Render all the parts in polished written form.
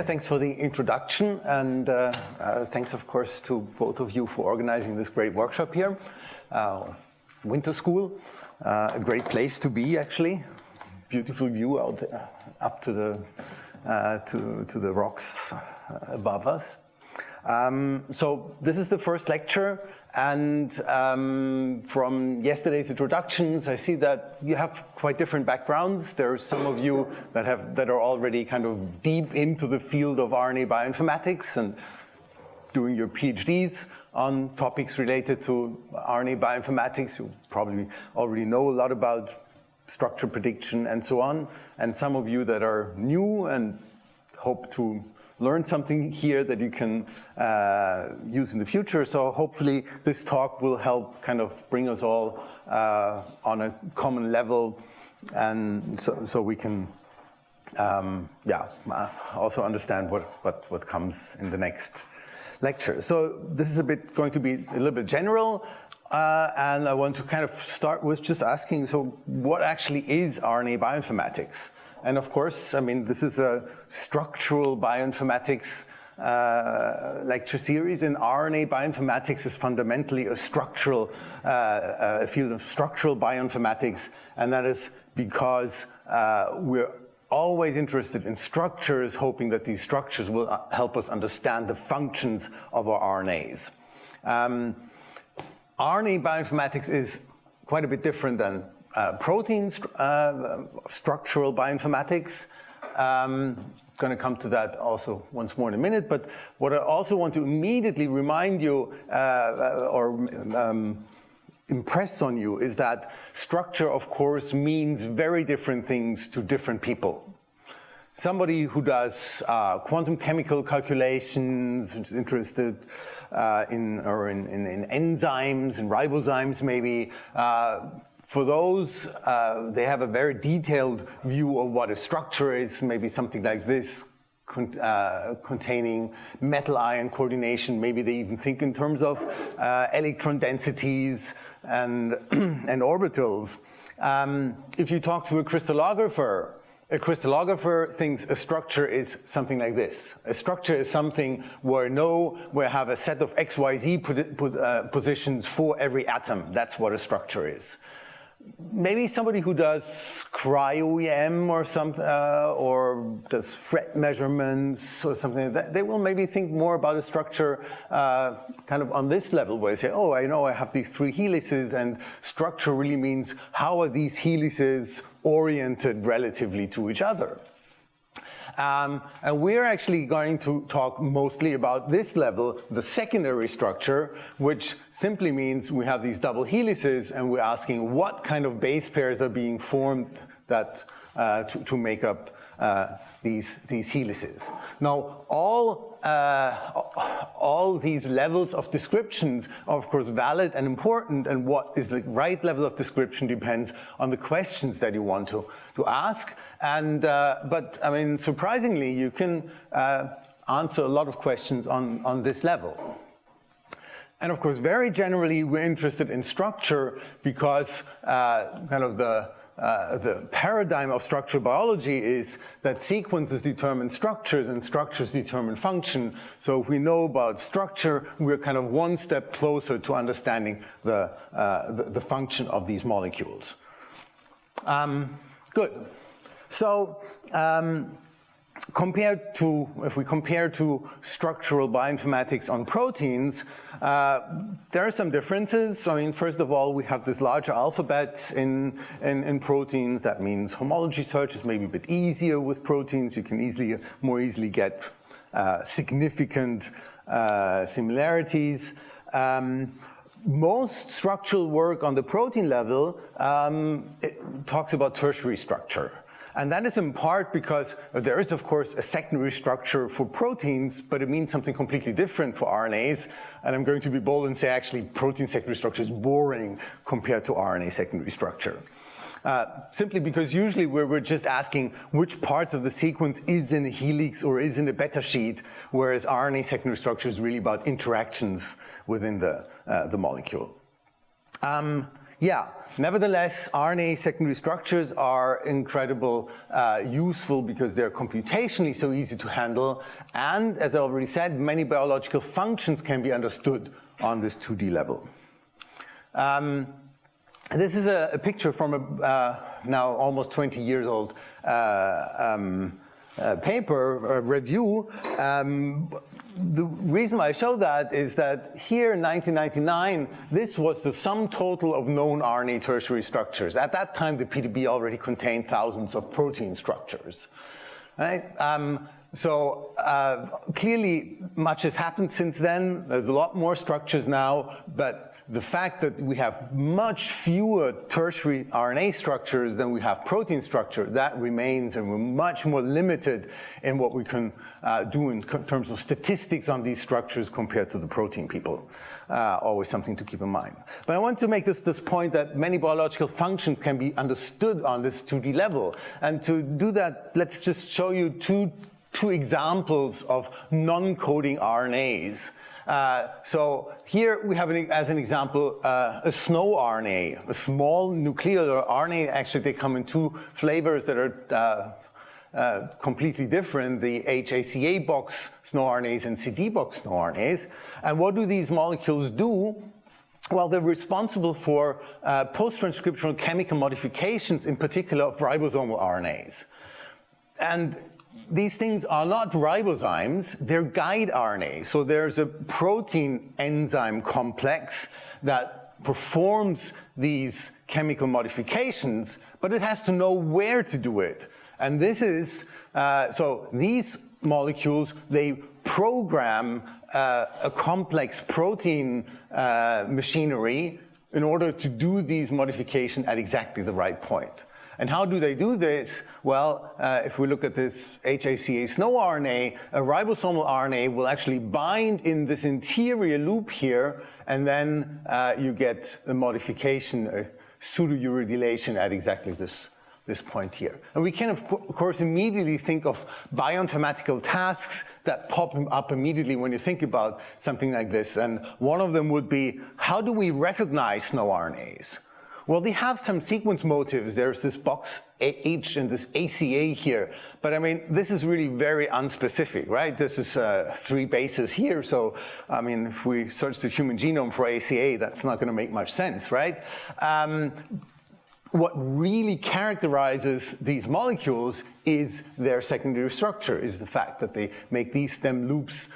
Thanks for the introduction, and thanks, of course, to both of you for organizing this great workshop here. Winter school, a great place to be, actually. Beautiful view out there, up to the rocks above us. So this is the first lecture, and from yesterday's introductions, I see that you have quite different backgrounds. There are some of you that are already kind of deep into the field of RNA bioinformatics and doing your PhDs on topics related to RNA bioinformatics. You probably already know a lot about structure prediction and so on. And some of you that are new and hope to learn something here that you can use in the future. So hopefully this talk will help kind of bring us all on a common level, and so we can also understand what comes in the next lecture. So this is going to be a little bit general, and I want to kind of start with just asking, so what actually is RNA bioinformatics? And of course, I mean, this is a structural bioinformatics lecture series, and RNA bioinformatics is fundamentally a structural field of structural bioinformatics, and that is because we're always interested in structures, hoping that these structures will help us understand the functions of our RNAs. RNA bioinformatics is quite a bit different than protein structural bioinformatics. I'm going to come to that also once more in a minute, but what I also want to immediately remind you impress on you is that structure, of course, means very different things to different people. Somebody who does quantum chemical calculations, is interested in enzymes and ribozymes maybe, for those, they have a very detailed view of what a structure is, maybe something like this, containing metal-ion coordination. Maybe they even think in terms of electron densities and orbitals. If you talk to a crystallographer thinks a structure is something like this. A structure is something where I have a set of XYZ positions for every atom. That's what a structure is. Maybe somebody who does cryo-EM or something, or does fret measurements or something like that, they will maybe think more about a structure kind of on this level, where they say, oh, I know I have these 3 helices, and structure really means how are these helices oriented relatively to each other. And we're actually going to talk mostly about this level, the secondary structure, which simply means we have these double helices, and we're asking what kind of base pairs are being formed that to make up these helices. Now, all these levels of descriptions are, of course, valid and important, and what is the right level of description depends on the questions that you want to ask. And but I mean, surprisingly, you can answer a lot of questions on this level. And of course, very generally, we're interested in structure because kind of the paradigm of structural biology is that sequences determine structures and structures determine function. So if we know about structure, we're kind of one step closer to understanding the function of these molecules. Good. So if we compare to structural bioinformatics on proteins, there are some differences. I mean, first of all, we have this larger alphabet in proteins. That means homology search is maybe a bit easier with proteins. You can more easily get significant similarities. Most structural work on the protein level it talks about tertiary structure. And that is in part because there is, of course, a secondary structure for proteins, but it means something completely different for RNAs. And I'm going to be bold and say, actually, protein secondary structure is boring compared to RNA secondary structure. Simply because usually we're just asking which parts of the sequence is in a helix or is in a beta sheet, whereas RNA secondary structure is really about interactions within the molecule. Yeah, nevertheless, RNA secondary structures are incredibly useful because they're computationally so easy to handle, and as I already said, many biological functions can be understood on this 2D level. This is a picture from a now almost 20 years old paper, review. The reason why I show that is that here in 1999, this was the sum total of known RNA tertiary structures. At that time, the PDB already contained thousands of protein structures. Right? Clearly, much has happened since then. There's a lot more structures now, but the fact that we have much fewer tertiary RNA structures than we have protein structure, that remains, and we're much more limited in what we can do in terms of statistics on these structures compared to the protein people. Always something to keep in mind. But I want to make this point that many biological functions can be understood on this 2D level. And to do that, let's just show you two examples of non-coding RNAs. So here we have, as an example, a snow RNA, a small nuclear RNA. Actually, they come in two flavors that are completely different, the HACA box snow RNAs and CD box snow RNAs. And what do these molecules do? Well, they're responsible for post-transcriptional chemical modifications, in particular of ribosomal RNAs. And these things are not ribozymes, they're guide RNA. So there's a protein enzyme complex that performs these chemical modifications, but it has to know where to do it. And this is, so these molecules, they program a complex protein machinery in order to do these modifications at exactly the right point. And how do they do this? Well, if we look at this HACA snow RNA, a ribosomal RNA will actually bind in this interior loop here, and then you get a modification, a pseudo-uridylation at exactly this point here. And we can, of course, immediately think of bioinformatical tasks that pop up immediately when you think about something like this. And one of them would be, how do we recognize snow RNAs? Well, they have some sequence motifs. There's this box H and this ACA here. But I mean, this is really very unspecific, right? This is 3 bases here. So, I mean, if we search the human genome for ACA, that's not going to make much sense, right? What really characterizes these molecules is their secondary structure, is the fact that they make these stem loops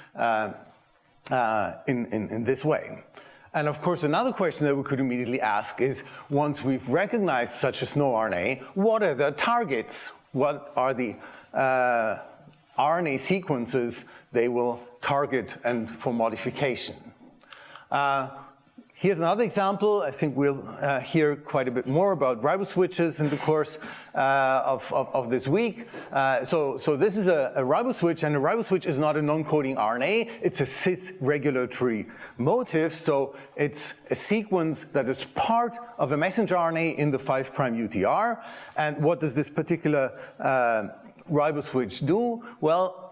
in this way. And of course, another question that we could immediately ask is, once we've recognized such a snow RNA, what are the targets? What are the RNA sequences they will target and for modification? Here's another example. I think we'll hear quite a bit more about riboswitches in the course of this week. So this is a riboswitch, and a riboswitch is not a non-coding RNA. It's a cis regulatory motif. So it's a sequence that is part of a messenger RNA in the 5' UTR. And what does this particular riboswitch do? Well,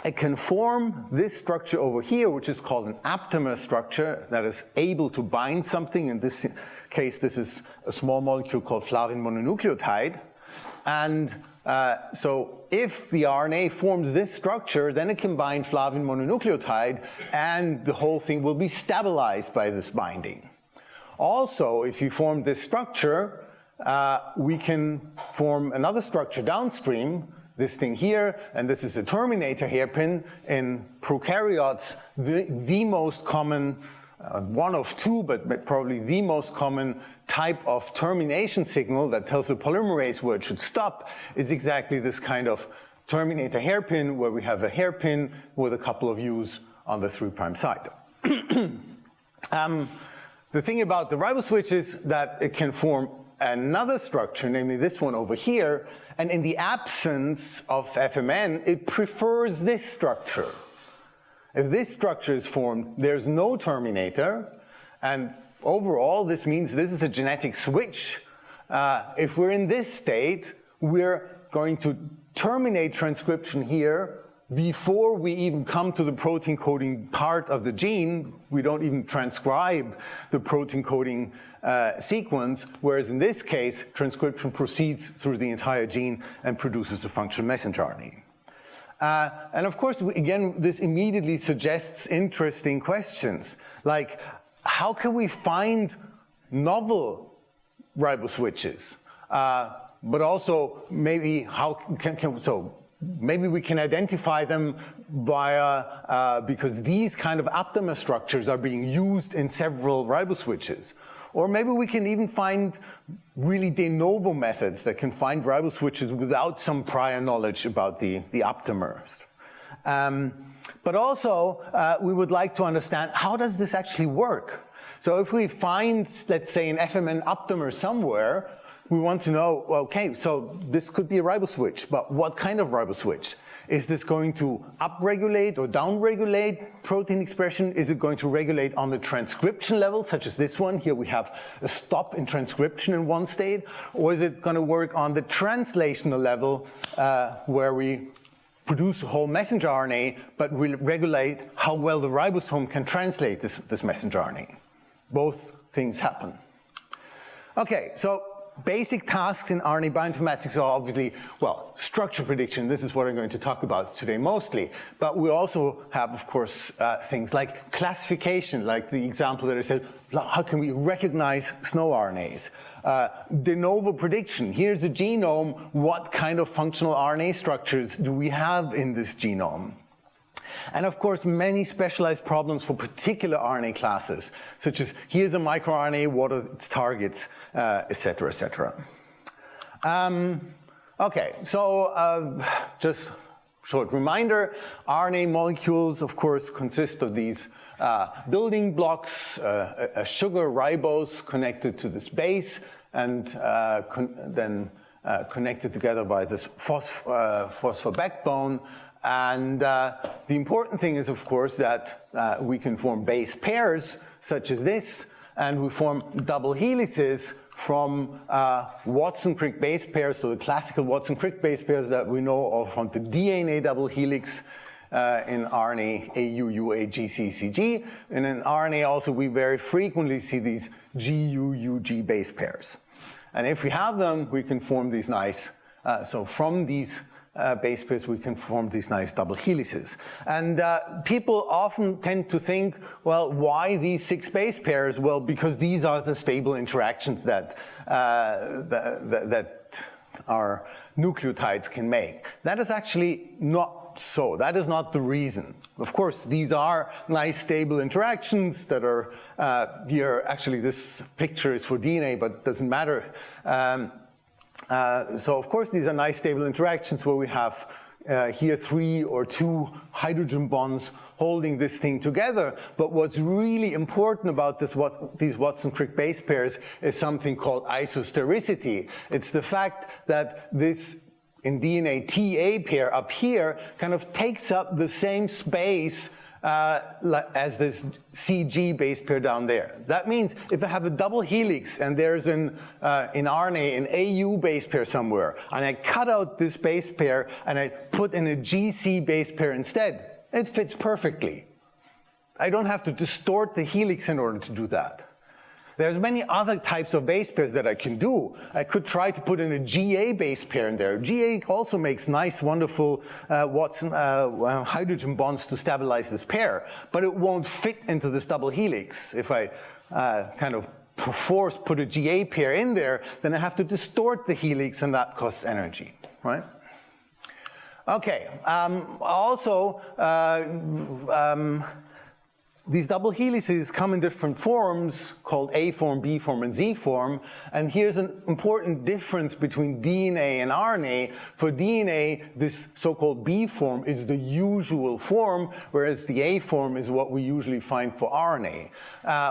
it can form this structure over here, which is called an aptamer structure that is able to bind something. In this case, this is a small molecule called flavin mononucleotide. And so if the RNA forms this structure, then it can bind flavin mononucleotide, and the whole thing will be stabilized by this binding. Also, if you form this structure, we can form another structure downstream, this thing here, and this is a terminator hairpin. In prokaryotes, the most common, one of two, but probably the most common type of termination signal that tells the polymerase where it should stop is exactly this kind of terminator hairpin, where we have a hairpin with a couple of U's on the 3' side. The thing about the riboswitch is that it can form another structure, namely this one over here, and in the absence of FMN, it prefers this structure. If this structure is formed, there's no terminator, and overall this means this is a genetic switch, if we're in this state, we're going to terminate transcription here before we even come to the protein coding part of the gene. We don't even transcribe the protein coding sequence, whereas in this case, transcription proceeds through the entire gene and produces a functional messenger RNA. And of course, again, this immediately suggests interesting questions, like how can we find novel riboswitches? But also maybe how maybe we can identify them via, because these kind of aptamer structures are being used in several riboswitches. Or maybe we can even find really de novo methods that can find riboswitches without some prior knowledge about the aptamers. But also, we would like to understand, how does this actually work? So if we find, let's say, an FMN aptamer somewhere, we want to know, okay, so this could be a riboswitch, but what kind of riboswitch? Is this going to upregulate or downregulate protein expression? Is it going to regulate on the transcription level, such as this one? Here we have a stop in transcription in one state. Or is it going to work on the translational level, where we produce a whole messenger RNA, but will regulate how well the ribosome can translate this messenger RNA? Both things happen. Okay, so basic tasks in RNA bioinformatics are obviously, well, structure prediction. This is what I'm going to talk about today mostly. But we also have, of course, things like classification, like the example that I said, how can we recognize snow RNAs? De novo prediction. Here's a genome. What kind of functional RNA structures do we have in this genome? And of course, many specialized problems for particular RNA classes, such as here's a microRNA, what are its targets, et cetera, et cetera. Okay, so just short reminder, RNA molecules, of course, consist of these building blocks, a sugar ribose connected to this base, and then connected together by this phosphor backbone. And the important thing is, of course, that we can form base pairs, such as this, and we form double helices from Watson-Crick base pairs, so the classical Watson-Crick base pairs that we know of from the DNA double helix in RNA AUU, GCCG. And in RNA also, we very frequently see these GUUG base pairs. And if we have them, we can form these nice, so from these base pairs, we can form these nice double helices. And people often tend to think, well, why these 6 base pairs? Well, because these are the stable interactions that, that our nucleotides can make. That is actually not so. That is not the reason. Of course, these are nice stable interactions that are here. Actually, this picture is for DNA, but it doesn't matter. So of course these are nice stable interactions where we have here 3 or 2 hydrogen bonds holding this thing together. But what's really important about these Watson-Crick base pairs is something called isostericity. It's the fact that this in DNA TA pair up here kind of takes up the same space as this CG base pair down there. That means if I have a double helix and there's in RNA an AU base pair somewhere, and I cut out this base pair and I put in a GC base pair instead, it fits perfectly. I don't have to distort the helix in order to do that. There's many other types of base pairs that I can do. I could try to put in a GA base pair in there. GA also makes nice, wonderful Watson hydrogen bonds to stabilize this pair, but it won't fit into this double helix. If I kind of perforce put a GA pair in there, then I have to distort the helix, and that costs energy, right? Okay, also, these double helices come in different forms called A form, B form, and Z form. And here's an important difference between DNA and RNA. For DNA, this so-called B form is the usual form, whereas the A form is what we usually find for RNA.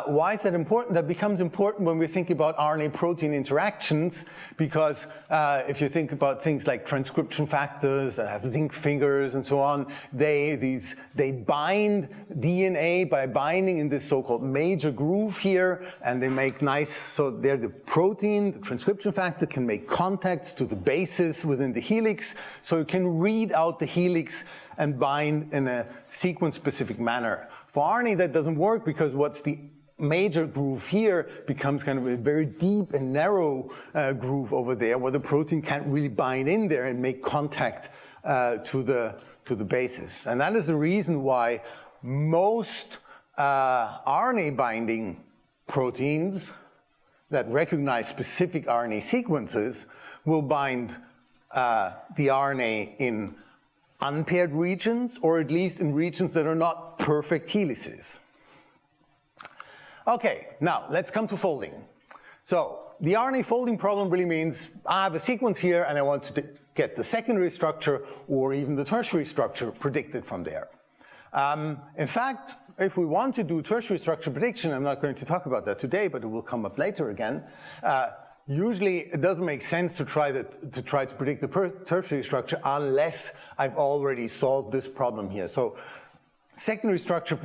Why is that important? That becomes important when we think about RNA-protein interactions, because if you think about things like transcription factors that have zinc fingers and so on, they bind DNA by by binding in this so-called major groove here, and they make nice, so there the protein, the transcription factor, can make contacts to the bases within the helix, so you can read out the helix and bind in a sequence-specific manner. For RNA, that doesn't work because what's the major groove here becomes kind of a very deep and narrow groove over there, where the protein can't really bind in there and make contact to the bases. And that is the reason why most RNA binding proteins that recognize specific RNA sequences will bind the RNA in unpaired regions, or at least in regions that are not perfect helices. Okay, now let's come to folding. So the RNA folding problem really means I have a sequence here and I want to get the secondary structure or even the tertiary structure predicted from there. In fact, if we want to do tertiary structure prediction, I'm not going to talk about that today, but it will come up later again. Usually it doesn't make sense to try to predict the tertiary structure unless I've already solved this problem here. So secondary structure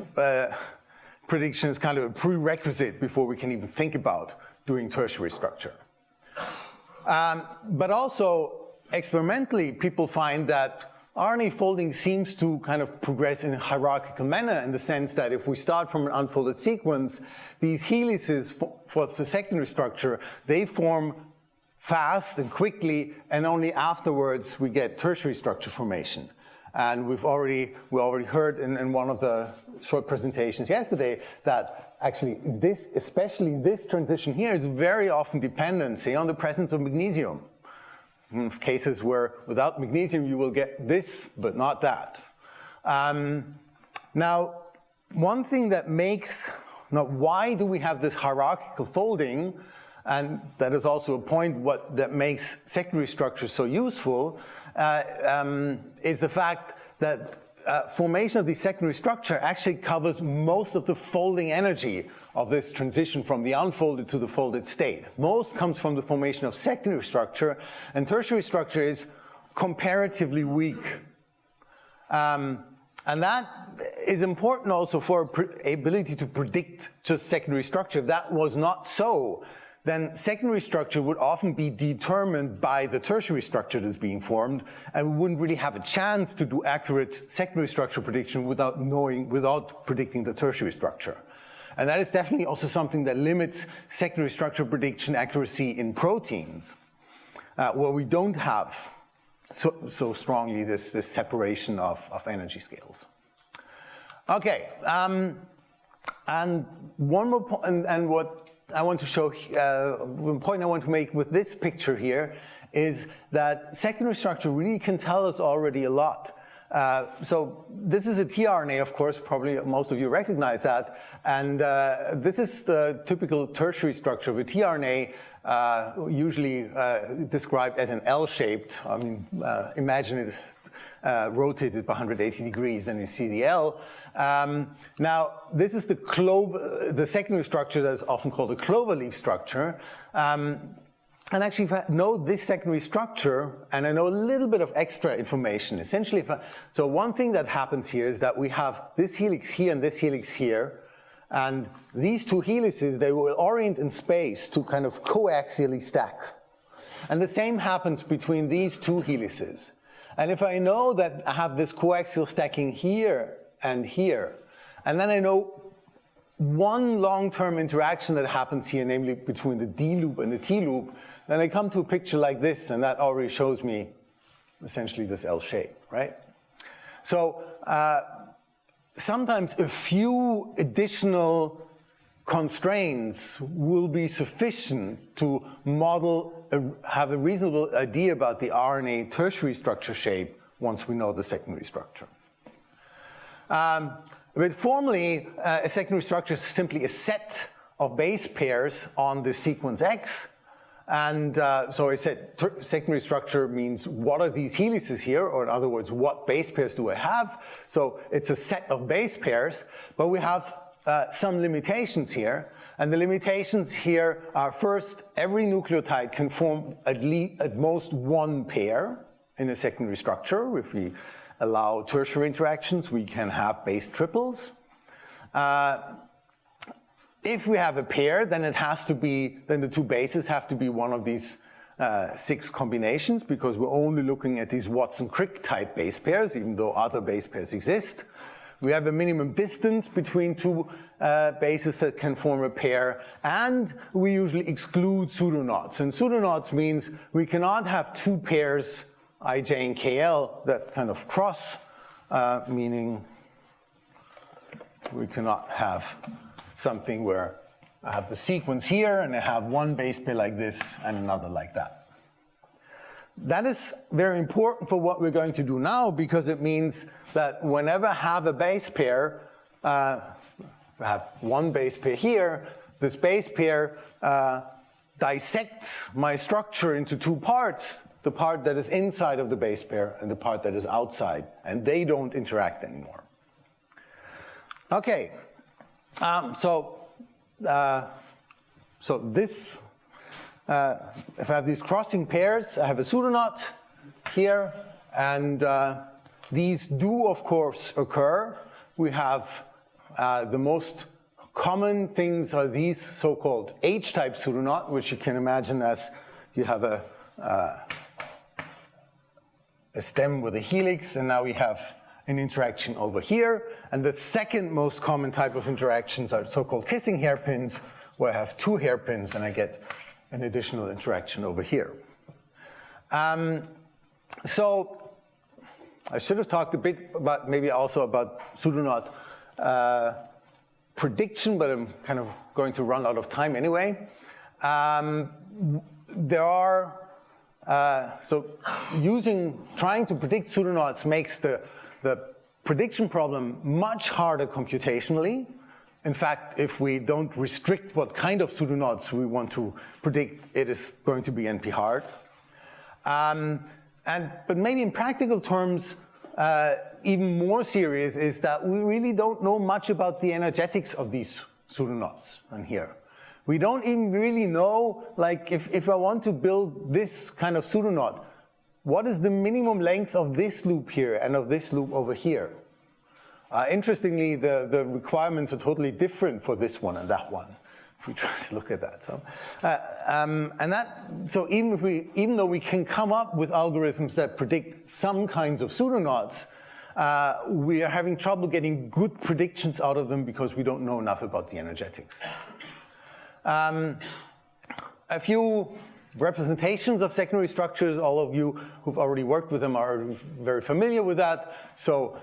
prediction is kind of a prerequisite before we can even think about doing tertiary structure. But also experimentally, people find that RNA folding seems to kind of progress in a hierarchical manner, in the sense that if we start from an unfolded sequence, these helices for the secondary structure, they form fast and quickly, and only afterwards we get tertiary structure formation. And we already heard in one of the short presentations yesterday that actually this, especially this transition here, is very often dependent, say, on the presence of magnesium. In cases where without magnesium you will get this, but not that. Now, one thing that makes, now why do we have this hierarchical folding, and that is also a point that makes secondary structure so useful, is the fact that formation of the secondary structure actually covers most of the folding energy of this transition from the unfolded to the folded state. Most comes from the formation of secondary structure, and tertiary structure is comparatively weak. And that is important also for ability to predict just secondary structure. If that was not so, then secondary structure would often be determined by the tertiary structure that's being formed, and we wouldn't really have a chance to do accurate secondary structure prediction without predicting the tertiary structure. And that is definitely also something that limits secondary structure prediction accuracy in proteins, where we don't have so strongly this separation of energy scales. Okay, and one more point, and what I want to show, the point I want to make with this picture here is that secondary structure really can tell us already a lot. So this is a tRNA, of course, probably most of you recognize that, and this is the typical tertiary structure of a tRNA, usually described as an L-shaped. I mean, imagine it rotated by 180 degrees, then you see the L. Now, this is the secondary structure that is often called a cloverleaf structure. And actually, if I know this secondary structure, and I know a little bit of extra information, essentially, so one thing that happens here is that we have this helix here and this helix here, and these two helices, they will orient in space to kind of coaxially stack. And the same happens between these two helices. And if I know that I have this coaxial stacking here and here, and then I know one long-term interaction that happens here, namely between the D loop and the T loop, then I come to a picture like this, and that already shows me essentially this L shape, right? So sometimes a few additional constraints will be sufficient to model, have a reasonable idea about the RNA tertiary structure shape once we know the secondary structure. But formally, a secondary structure is simply a set of base pairs on the sequence X. And so I said secondary structure means what are these helices here, or in other words, what base pairs do I have? So it's a set of base pairs, but we have some limitations here. And the limitations here are, first, every nucleotide can form at most one pair in a secondary structure. If we allow tertiary interactions, we can have base triples. If we have a pair, then it has to be, then the two bases have to be one of these 6 combinations, because we're only looking at these Watson-Crick type base pairs, even though other base pairs exist. We have a minimum distance between two bases that can form a pair, and we usually exclude pseudoknots. And pseudoknots means we cannot have two pairs, ij and kl, that kind of cross, meaning we cannot have something where I have the sequence here and I have one base pair like this and another like that. That is very important for what we're going to do now, because it means that whenever I have a base pair, I have one base pair here, this base pair dissects my structure into two parts, the part that is inside of the base pair and the part that is outside, and they don't interact anymore. Okay, so this, if I have these crossing pairs, I have a pseudoknot here, and these do, of course, occur. We have the most common things are these so-called H-type pseudoknot, which you can imagine as you have a stem with a helix, and now we have an interaction over here. And the second most common type of interactions are so-called kissing hairpins, where I have two hairpins and I get an additional interaction over here. So I should have talked a bit about, maybe also about pseudoknot prediction, but I'm kind of going to run out of time anyway. There are, trying to predict pseudoknots makes the prediction problem much harder computationally. In fact, if we don't restrict what kind of pseudoknots we want to predict, it is going to be NP hard. But maybe in practical terms, even more serious is that we really don't know much about the energetics of these pseudoknots on here. We don't even really know, like, if I want to build this kind of pseudoknot, what is the minimum length of this loop here and of this loop over here? Interestingly, the requirements are totally different for this one and that one, if we try to look at that. So even though we can come up with algorithms that predict some kinds of pseudoknots, we are having trouble getting good predictions out of them because we don't know enough about the energetics. A few representations of secondary structures. All of you who've already worked with them are very familiar with that. So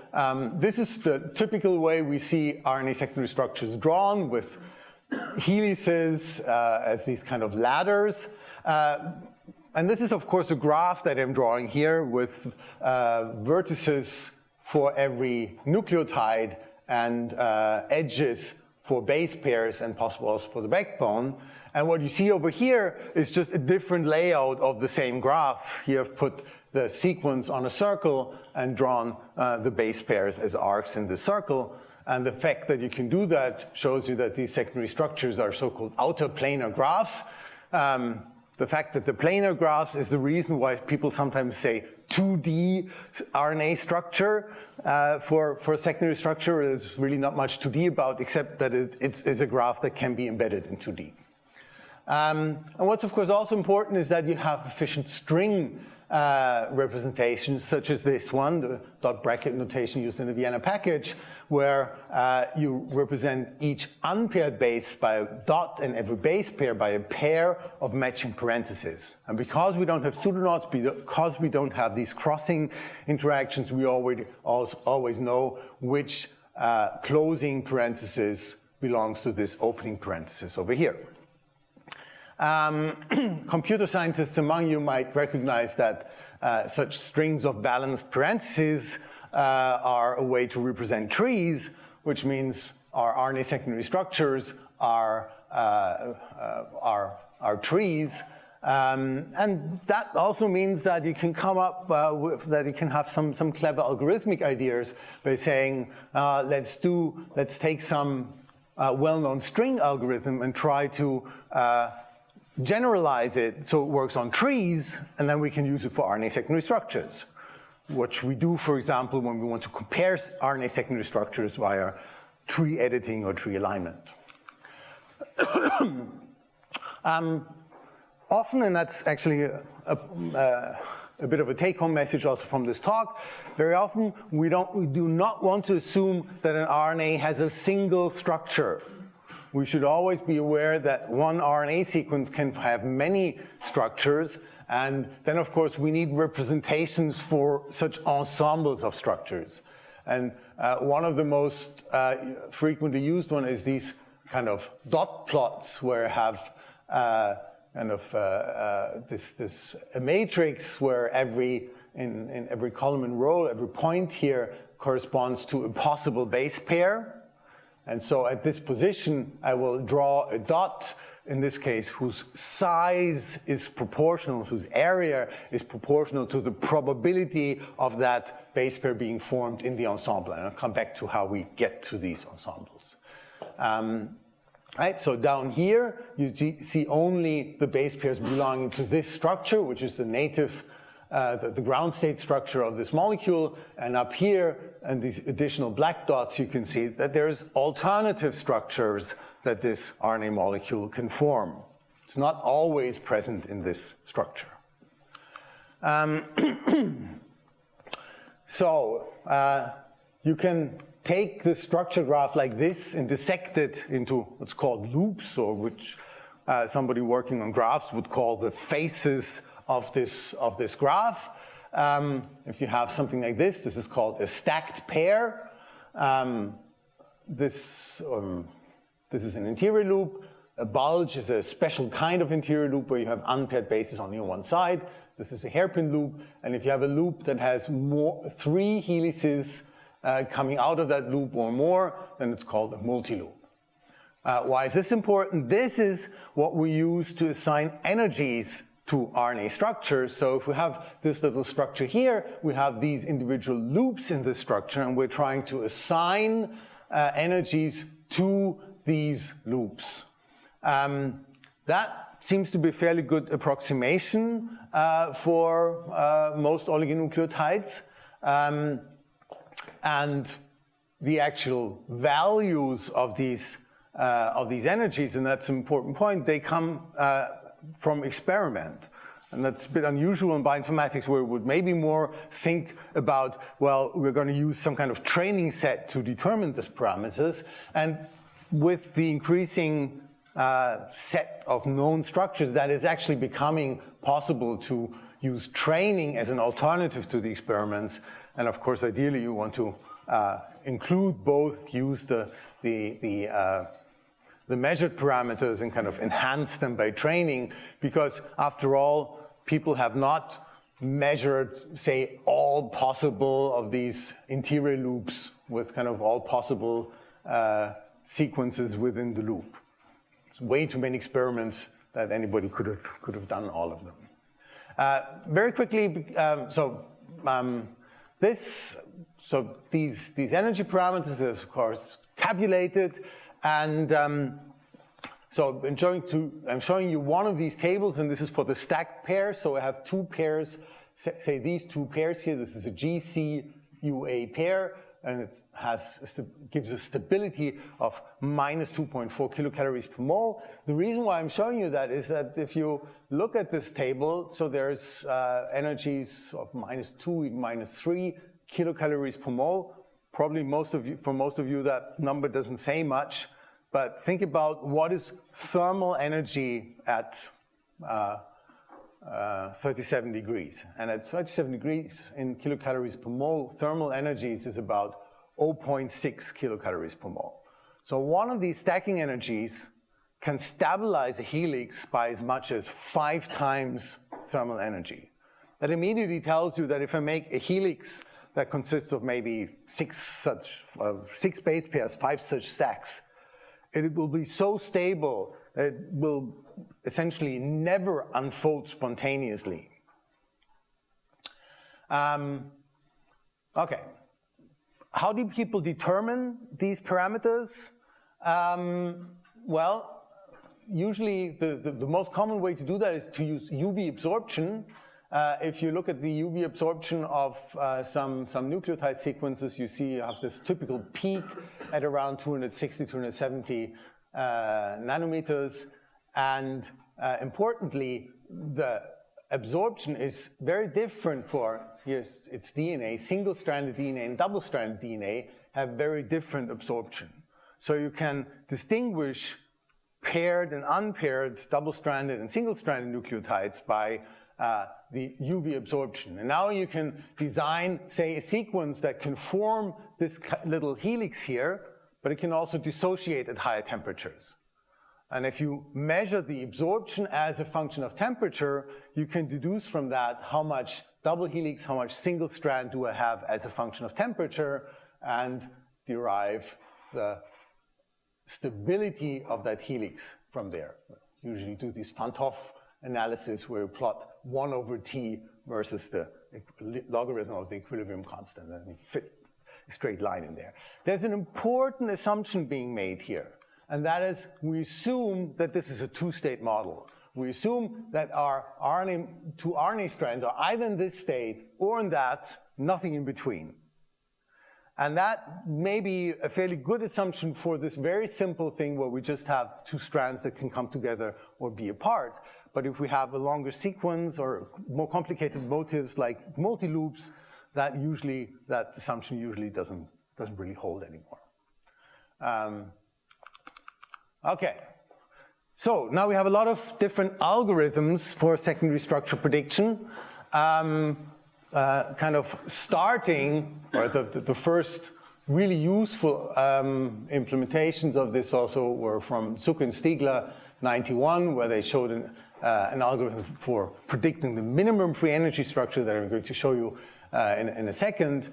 this is the typical way we see RNA secondary structures drawn, with helices as these kind of ladders. And this is, of course, a graph that I'm drawing here with vertices for every nucleotide and edges for base pairs and possible also for the backbone. And what you see over here is just a different layout of the same graph. Here I've put the sequence on a circle and drawn the base pairs as arcs in the circle. And the fact that you can do that shows you that these secondary structures are so-called outer planar graphs. The fact that the planar graphs is the reason why people sometimes say 2D RNA structure for secondary structure. There's really not much 2D about, except that it's a graph that can be embedded in 2D. And what's of course also important is that you have efficient string representations, such as this one, the dot bracket notation used in the Vienna package, where you represent each unpaired base by a dot and every base pair by a pair of matching parentheses. And because we don't have pseudoknots, because we don't have these crossing interactions, we always know which closing parenthesis belongs to this opening parenthesis over here. Computer scientists among you might recognize that such strings of balanced parentheses are a way to represent trees, which means our RNA secondary structures are trees. And that also means that you can come up that you can have some clever algorithmic ideas by saying, let's take some well-known string algorithm and try to generalize it so it works on trees, and then we can use it for RNA secondary structures, which we do, for example, when we want to compare RNA secondary structures via tree editing or tree alignment. Often, and that's actually a bit of a take-home message also from this talk, very often we do not want to assume that an RNA has a single structure. We should always be aware that one RNA sequence can have many structures, and then of course we need representations for such ensembles of structures. And one of the most frequently used one is these kind of dot plots where you have this matrix where in every column and row, every point here corresponds to a possible base pair. And so at this position, I will draw a dot, in this case, whose size is proportional, whose area is proportional to the probability of that base pair being formed in the ensemble. And I'll come back to how we get to these ensembles. Right, so down here, you see only the base pairs belonging to this structure, which is the native, the ground state structure of this molecule. And up here, and these additional black dots, you can see that there's alternative structures that this RNA molecule can form. It's not always present in this structure. So you can take the structure graph like this and dissect it into what's called loops, or which somebody working on graphs would call the faces of this graph. If you have something like this is called a stacked pair. This is an interior loop. A bulge is a special kind of interior loop where you have unpaired bases only on one side. This is a hairpin loop, and if you have a loop that has 3 helices coming out of that loop or more, then it's called a multi-loop. Why is this important? This is what we use to assign energies to RNA structures. So if we have this little structure here, we have these individual loops in this structure, and we're trying to assign energies to these loops. That seems to be a fairly good approximation for most oligonucleotides. And the actual values of these energies, and that's an important point, they come from experiment. And that's a bit unusual in bioinformatics, where we would maybe more think about, well, we're going to use some kind of training set to determine these parameters. And with the increasing set of known structures, that is actually becoming possible to use training as an alternative to the experiments. And of course, ideally, you want to include both, use the measured parameters and kind of enhance them by training, because after all, people have not measured, say, all possible of these interior loops with kind of all possible sequences within the loop. It's way too many experiments that anybody could have done all of them. Very quickly, these energy parameters are of course tabulated, and so I'm showing you one of these tables, and this is for the stacked pair. So I have 2 pairs, say these 2 pairs here. This is a GC-UA pair, and it gives a stability of -2.4 kilocalories per mole. The reason why I'm showing you that is that if you look at this table, so there's energies of -2, even -3 kilocalories per mole. Probably for most of you, that number doesn't say much, but think about what is thermal energy at 37 degrees. And at 37 degrees in kilocalories per mole, thermal energies is about 0.6 kilocalories per mole. So one of these stacking energies can stabilize a helix by as much as 5 times thermal energy. That immediately tells you that if I make a helix that consists of maybe 6 base pairs, 5 such stacks, it will be so stable that it will essentially never unfold spontaneously. Okay, how do people determine these parameters? Well, usually the most common way to do that is to use UV absorption. If you look at the UV absorption of some nucleotide sequences, you see you have this typical peak at around 260, 270 nanometers. And importantly, the absorption is very different for, here's its DNA, single-stranded DNA and double-stranded DNA have very different absorption. So you can distinguish paired and unpaired double-stranded and single-stranded nucleotides by the UV absorption. And now you can design, say, a sequence that can form this little helix here, but it can also dissociate at higher temperatures. And if you measure the absorption as a function of temperature, you can deduce from that how much double helix, how much single strand do I have as a function of temperature, and derive the stability of that helix from there. Usually do this Van 't Hoff analysis where you plot 1 over t versus the logarithm of the equilibrium constant, and you fit a straight line in there. There's an important assumption being made here, and that is we assume that this is a two-state model. We assume that our two RNA strands are either in this state or in that, nothing in between. And that may be a fairly good assumption for this very simple thing where we just have two strands that can come together or be apart. But if we have a longer sequence or more complicated motifs like multi-loops, that assumption usually doesn't really hold anymore. Okay, so now we have a lot of different algorithms for secondary structure prediction. Kind of starting, or the first really useful implementations of this also were from Zucker and Stiegler, 91, where they showed an algorithm for predicting the minimum free energy structure that I'm going to show you in a second.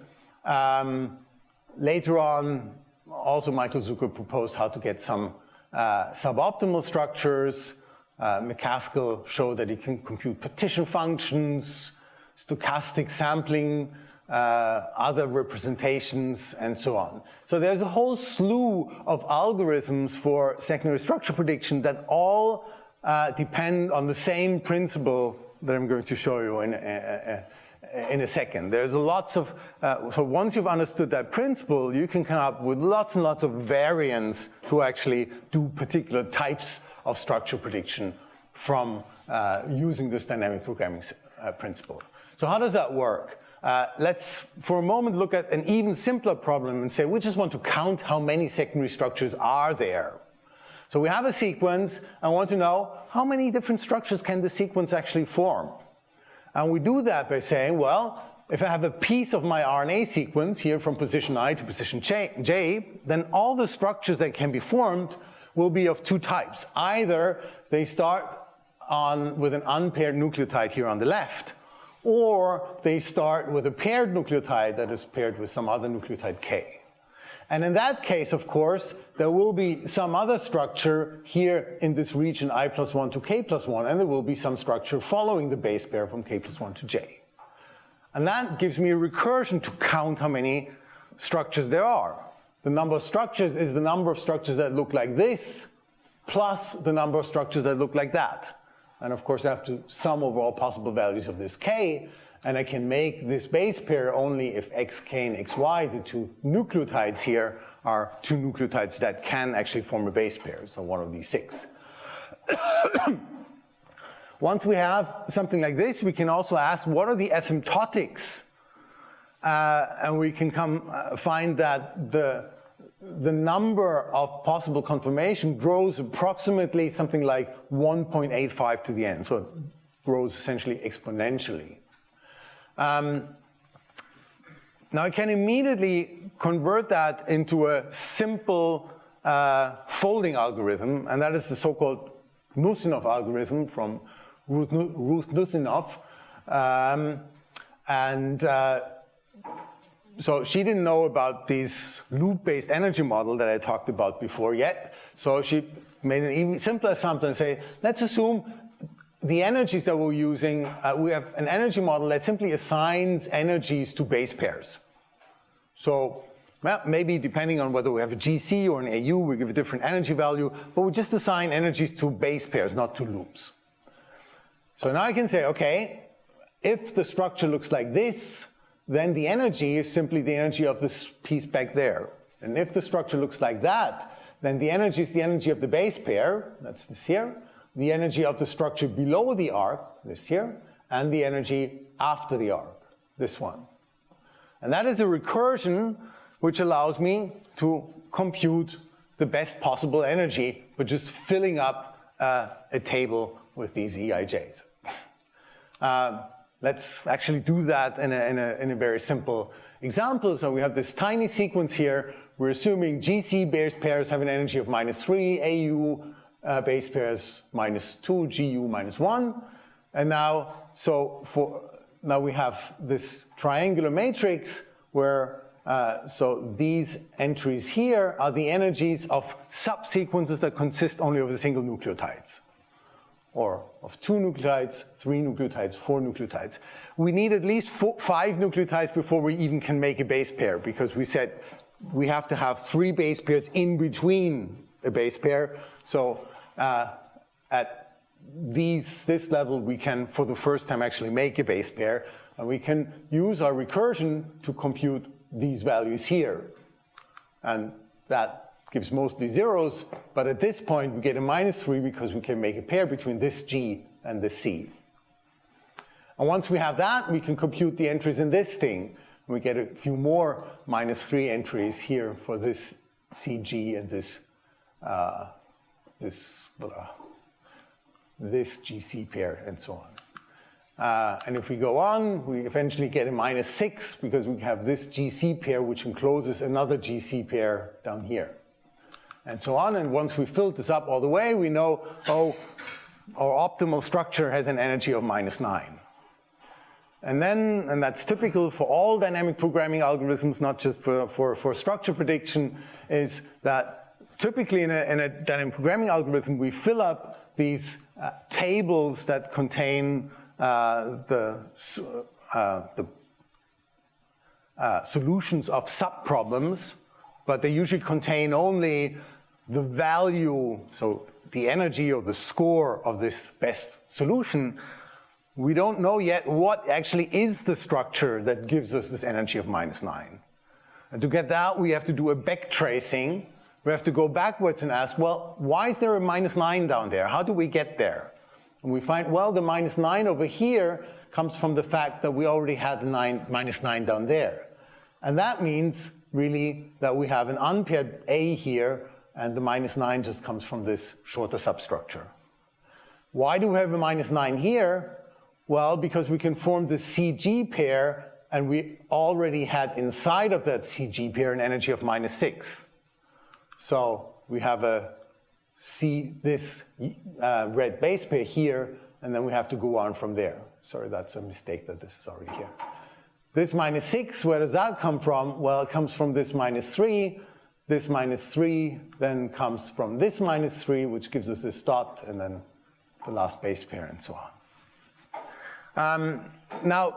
Later on, also Michael Zucker proposed how to get some suboptimal structures. McCaskill showed that he can compute partition functions, stochastic sampling, other representations, and so on. So there's a whole slew of algorithms for secondary structure prediction that all depend on the same principle that I'm going to show you in a second. There's lots of, so once you've understood that principle, you can come up with lots and lots of variants to actually do particular types of structure prediction from using this dynamic programming principle. So how does that work? Let's, for a moment, look at an even simpler problem and say we just want to count how many secondary structures are there. So we have a sequence and want to know how many different structures can the sequence actually form. And we do that by saying, well, if I have a piece of my RNA sequence here from position I to position J, then all the structures that can be formed will be of two types. Either they start with an unpaired nucleotide here on the left, or they start with a paired nucleotide that is paired with some other nucleotide K. And in that case, of course, there will be some other structure here in this region I plus 1 to K plus 1, and there will be some structure following the base pair from K plus 1 to J. And that gives me a recursion to count how many structures there are. The number of structures is the number of structures that look like this, plus the number of structures that look like that. And of course, I have to sum over all possible values of this K, and I can make this base pair only if xk and xy, the two nucleotides here, are two nucleotides that can actually form a base pair, so one of these 6. Once we have something like this, we can also ask what are the asymptotics, and we can find that the number of possible conformation grows approximately something like 1.85 to the n, so it grows essentially exponentially. Now I can immediately convert that into a simple folding algorithm, and that is the so-called Nusinov algorithm from Ruth Nusinov. So she didn't know about this loop-based energy model that I talked about before yet. So she made an even simpler assumption and say, let's assume the energies that we're using, we have an energy model that simply assigns energies to base pairs. So well, maybe depending on whether we have a GC or an AU, we give a different energy value, but we just assign energies to base pairs, not to loops. So now I can say, okay, If the structure looks like this, then the energy is simply the energy of this piece back there. And if the structure looks like that, then the energy is the energy of the base pair, that's this here, the energy of the structure below the arc, this here, and the energy after the arc, this one. And that is a recursion which allows me to compute the best possible energy by just filling up a table with these EIJs. Let's actually do that in a very simple example. So we have this tiny sequence here. We're assuming GC base pairs have an energy of -3, AU base pairs -2, GU -1. And now, now we have this triangular matrix where, so these entries here are the energies of subsequences that consist only of the single nucleotides, or of 2 nucleotides, 3 nucleotides, 4 nucleotides. We need at least 5 nucleotides before we even can make a base pair, because we said we have to have 3 base pairs in between a base pair. So at this level, we can, for the first time, actually make a base pair, and we can use our recursion to compute these values here. And that gives mostly zeros, but at this point, we get a -3 because we can make a pair between this G and this C. And once we have that, we can compute the entries in this thing. We get a few more -3 entries here for this CG and this GC pair and so on. And if we go on, we eventually get a -6 because we have this GC pair which encloses another GC pair down here. And so on, and once we filled this up all the way, we know, oh, our optimal structure has an energy of -9. And then, and that's typical for all dynamic programming algorithms, not just for structure prediction, is that typically in a dynamic programming algorithm, we fill up these tables that contain the solutions of subproblems, but they usually contain only the value, so the energy or the score of this best solution. We don't know yet what actually is the structure that gives us this energy of -9. And to get that, we have to do a backtracing. We have to go backwards and ask, well, why is there a -9 down there? How do we get there? And we find, well, the -9 over here comes from the fact that we already had the -9 down there. And that means, really, that we have an unpaired A here, and the -9 just comes from this shorter substructure. Why do we have a -9 here? Well, because we can form the CG pair, and we already had inside of that CG pair an energy of -6. So we have this red base pair here, and then we have to go on from there. Sorry, that's a mistake that this is already here. This -6, where does that come from? Well, it comes from this -3. This -3 then comes from this -3, which gives us this dot, and then the last base pair, and so on. Now,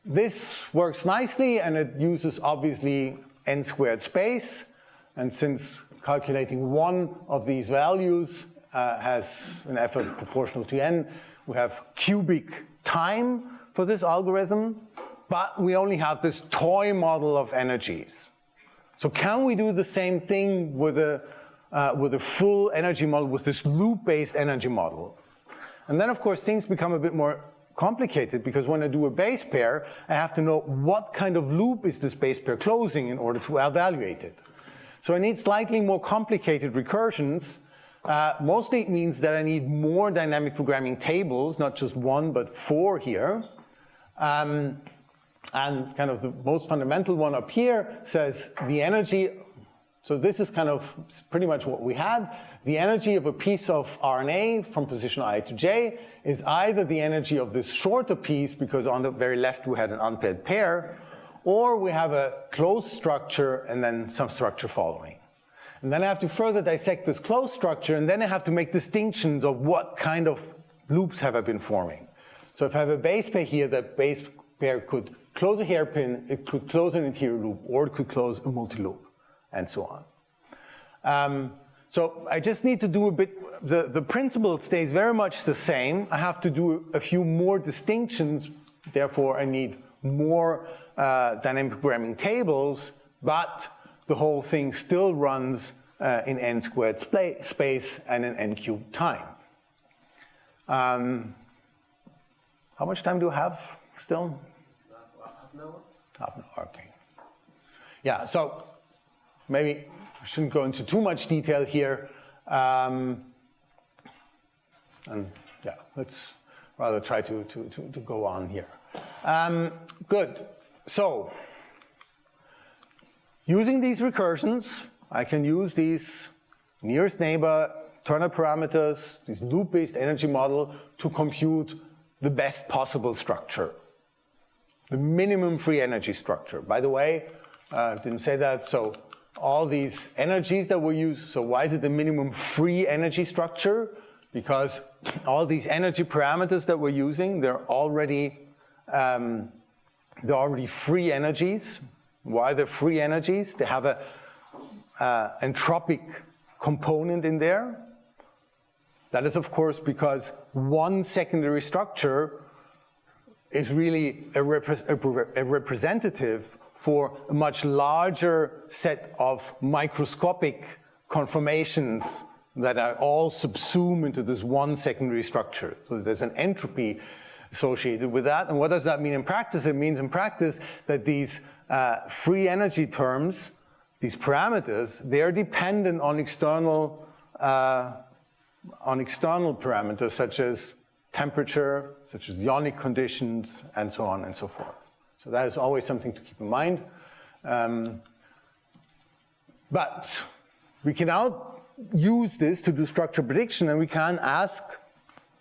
this works nicely, and it uses, obviously, n² space. And since calculating one of these values has an effort proportional to n, we have cubic time for this algorithm, but we only have this toy model of energies. So can we do the same thing with a full energy model, with this loop-based energy model? And then, of course, things become a bit more complicated, because when I do a base pair, I have to know what kind of loop is this base pair closing in order to evaluate it. So I need slightly more complicated recursions. Mostly it means that I need more dynamic programming tables, not just 1, but 4 here. And kind of the most fundamental one up here says the energy, so this is kind of pretty much what we had. The energy of a piece of RNA from position I to J is either the energy of this shorter piece, because on the very left we had an unpaired pair, or we have a closed structure and then some structure following. And then I have to further dissect this closed structure, and then I have to make distinctions of what kind of loops have I been forming. So if I have a base pair here, that base pair could close a hairpin, it could close an interior loop, or it could close a multi-loop, and so on. So I just need to do a bit, the principle stays very much the same. I have to do a few more distinctions, therefore I need more dynamic programming tables, but the whole thing still runs in n squared space and in n cubed time. How much time do you have still? Half an hour. Half an hour, okay. Yeah, so maybe I shouldn't go into too much detail here. And yeah, let's rather try to go on here. Good. So, using these recursions, I can use these nearest neighbor Turner parameters, this loop-based energy model, to compute the best possible structure, the minimum free energy structure. By the way, I didn't say that, so all these energies that we use, so why is it the minimum free energy structure? Because all these energy parameters that we're using, they're already free energies. Why are they free energies? They have a entropic component in there. That is, of course, because one secondary structure is really a representative for a much larger set of microscopic conformations that are all subsumed into this one secondary structure. So there's an entropy associated with that. And what does that mean in practice? It means in practice that these free energy terms, these parameters, they're dependent on external parameters such as temperature, such as ionic conditions, and so on and so forth. So that is always something to keep in mind. But we can now use this to do structure prediction, and we can ask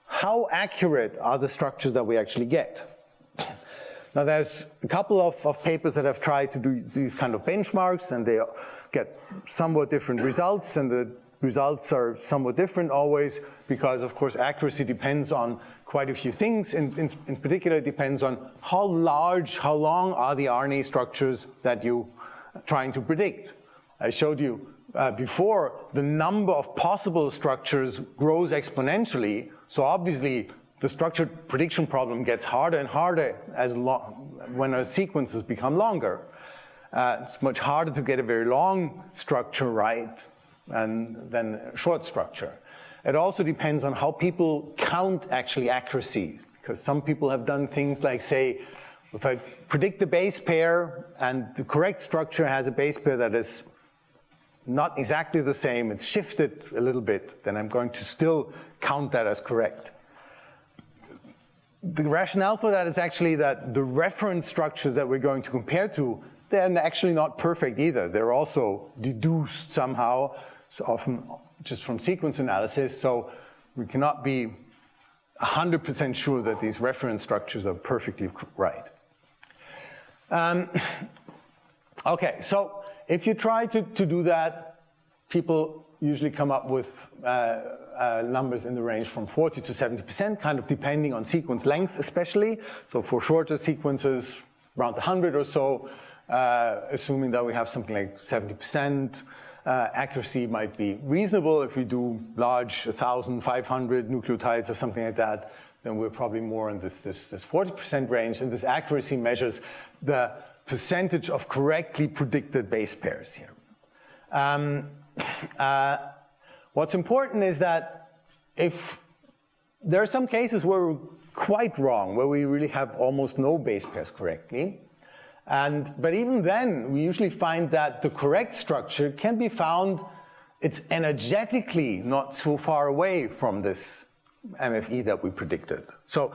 how accurate are the structures that we actually get. Now there's a couple of papers that have tried to do these kind of benchmarks, and they get somewhat different results, and the results are somewhat different always because, of course, accuracy depends on quite a few things. In particular, it depends on how long are the RNA structures that you're trying to predict. I showed you before, the number of possible structures grows exponentially, so obviously the structure prediction problem gets harder and harder when our sequences become longer. It's much harder to get a very long structure right than a short structure. It also depends on how people count actually accuracy, because some people have done things like, say, if I predict the base pair and the correct structure has a base pair that is not exactly the same, it's shifted a little bit, then I'm going to still count that as correct. The rationale for that is actually that the reference structures that we're going to compare to, they're actually not perfect either. They're also deduced somehow, so often just from sequence analysis, so we cannot be 100% sure that these reference structures are perfectly right. Okay, so if you try to do that, people usually come up with numbers in the range from 40 to 70%, kind of depending on sequence length especially. So for shorter sequences, around 100 or so, assuming that we have something like 70%, accuracy might be reasonable. If we do large 1,500 nucleotides or something like that, then we're probably more in this 40% range, and this accuracy measures the percentage of correctly predicted base pairs here. What's important is that if there are some cases where we're quite wrong, where we really have almost no base pairs correctly, but even then we usually find that the correct structure can be found, it's energetically not so far away from this MFE that we predicted. So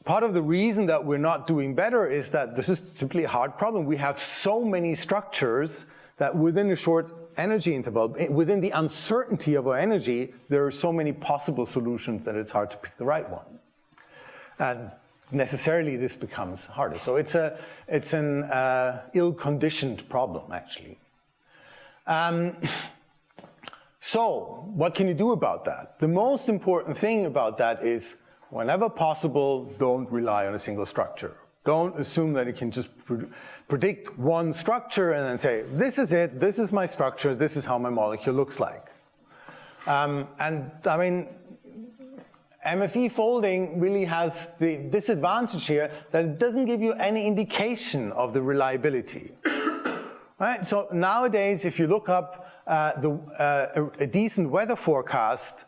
part of the reason that we're not doing better is that this is simply a hard problem. We have so many structures that within a short energy interval, within the uncertainty of our energy, there are so many possible solutions that it's hard to pick the right one. And necessarily this becomes harder. So it's an ill-conditioned problem, actually. So what can you do about that? The most important thing about that is, whenever possible, don't rely on a single structure. Don't assume that you can just predict one structure and then say, this is it, this is my structure, this is how my molecule looks like. And I mean, MFE folding really has the disadvantage here that it doesn't give you any indication of the reliability. Right? So nowadays, if you look up a decent weather forecast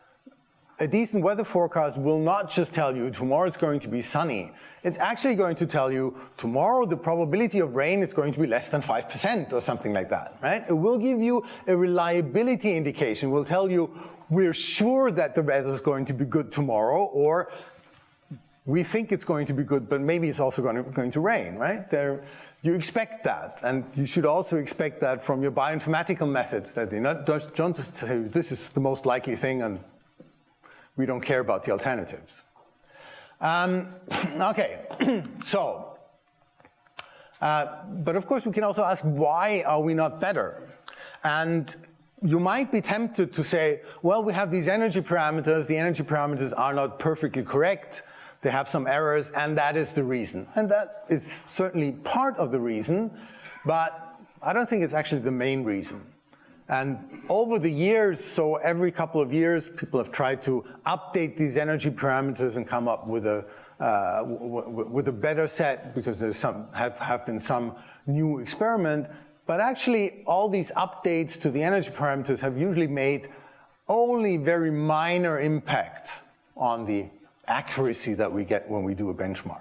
will not just tell you tomorrow it's going to be sunny. It's actually going to tell you tomorrow the probability of rain is going to be less than 5% or something like that, right? It will give you a reliability indication. It will tell you we're sure that the weather is going to be good tomorrow, or we think it's going to be good, but maybe it's also going to rain, right? You expect that, and you should also expect that from your bioinformatical methods, that don't just say this is the most likely thing and we don't care about the alternatives. Okay, so, but of course we can also ask, why are we not better? And you might be tempted to say, well, we have these energy parameters, the energy parameters are not perfectly correct, they have some errors, and that is the reason. And that is certainly part of the reason, but I don't think it's actually the main reason. And over the years, so every couple of years, people have tried to update these energy parameters and come up with a better set, because there's have been some new experiment. But actually, all these updates to the energy parameters have usually made only very minor impact on the accuracy that we get when we do a benchmark.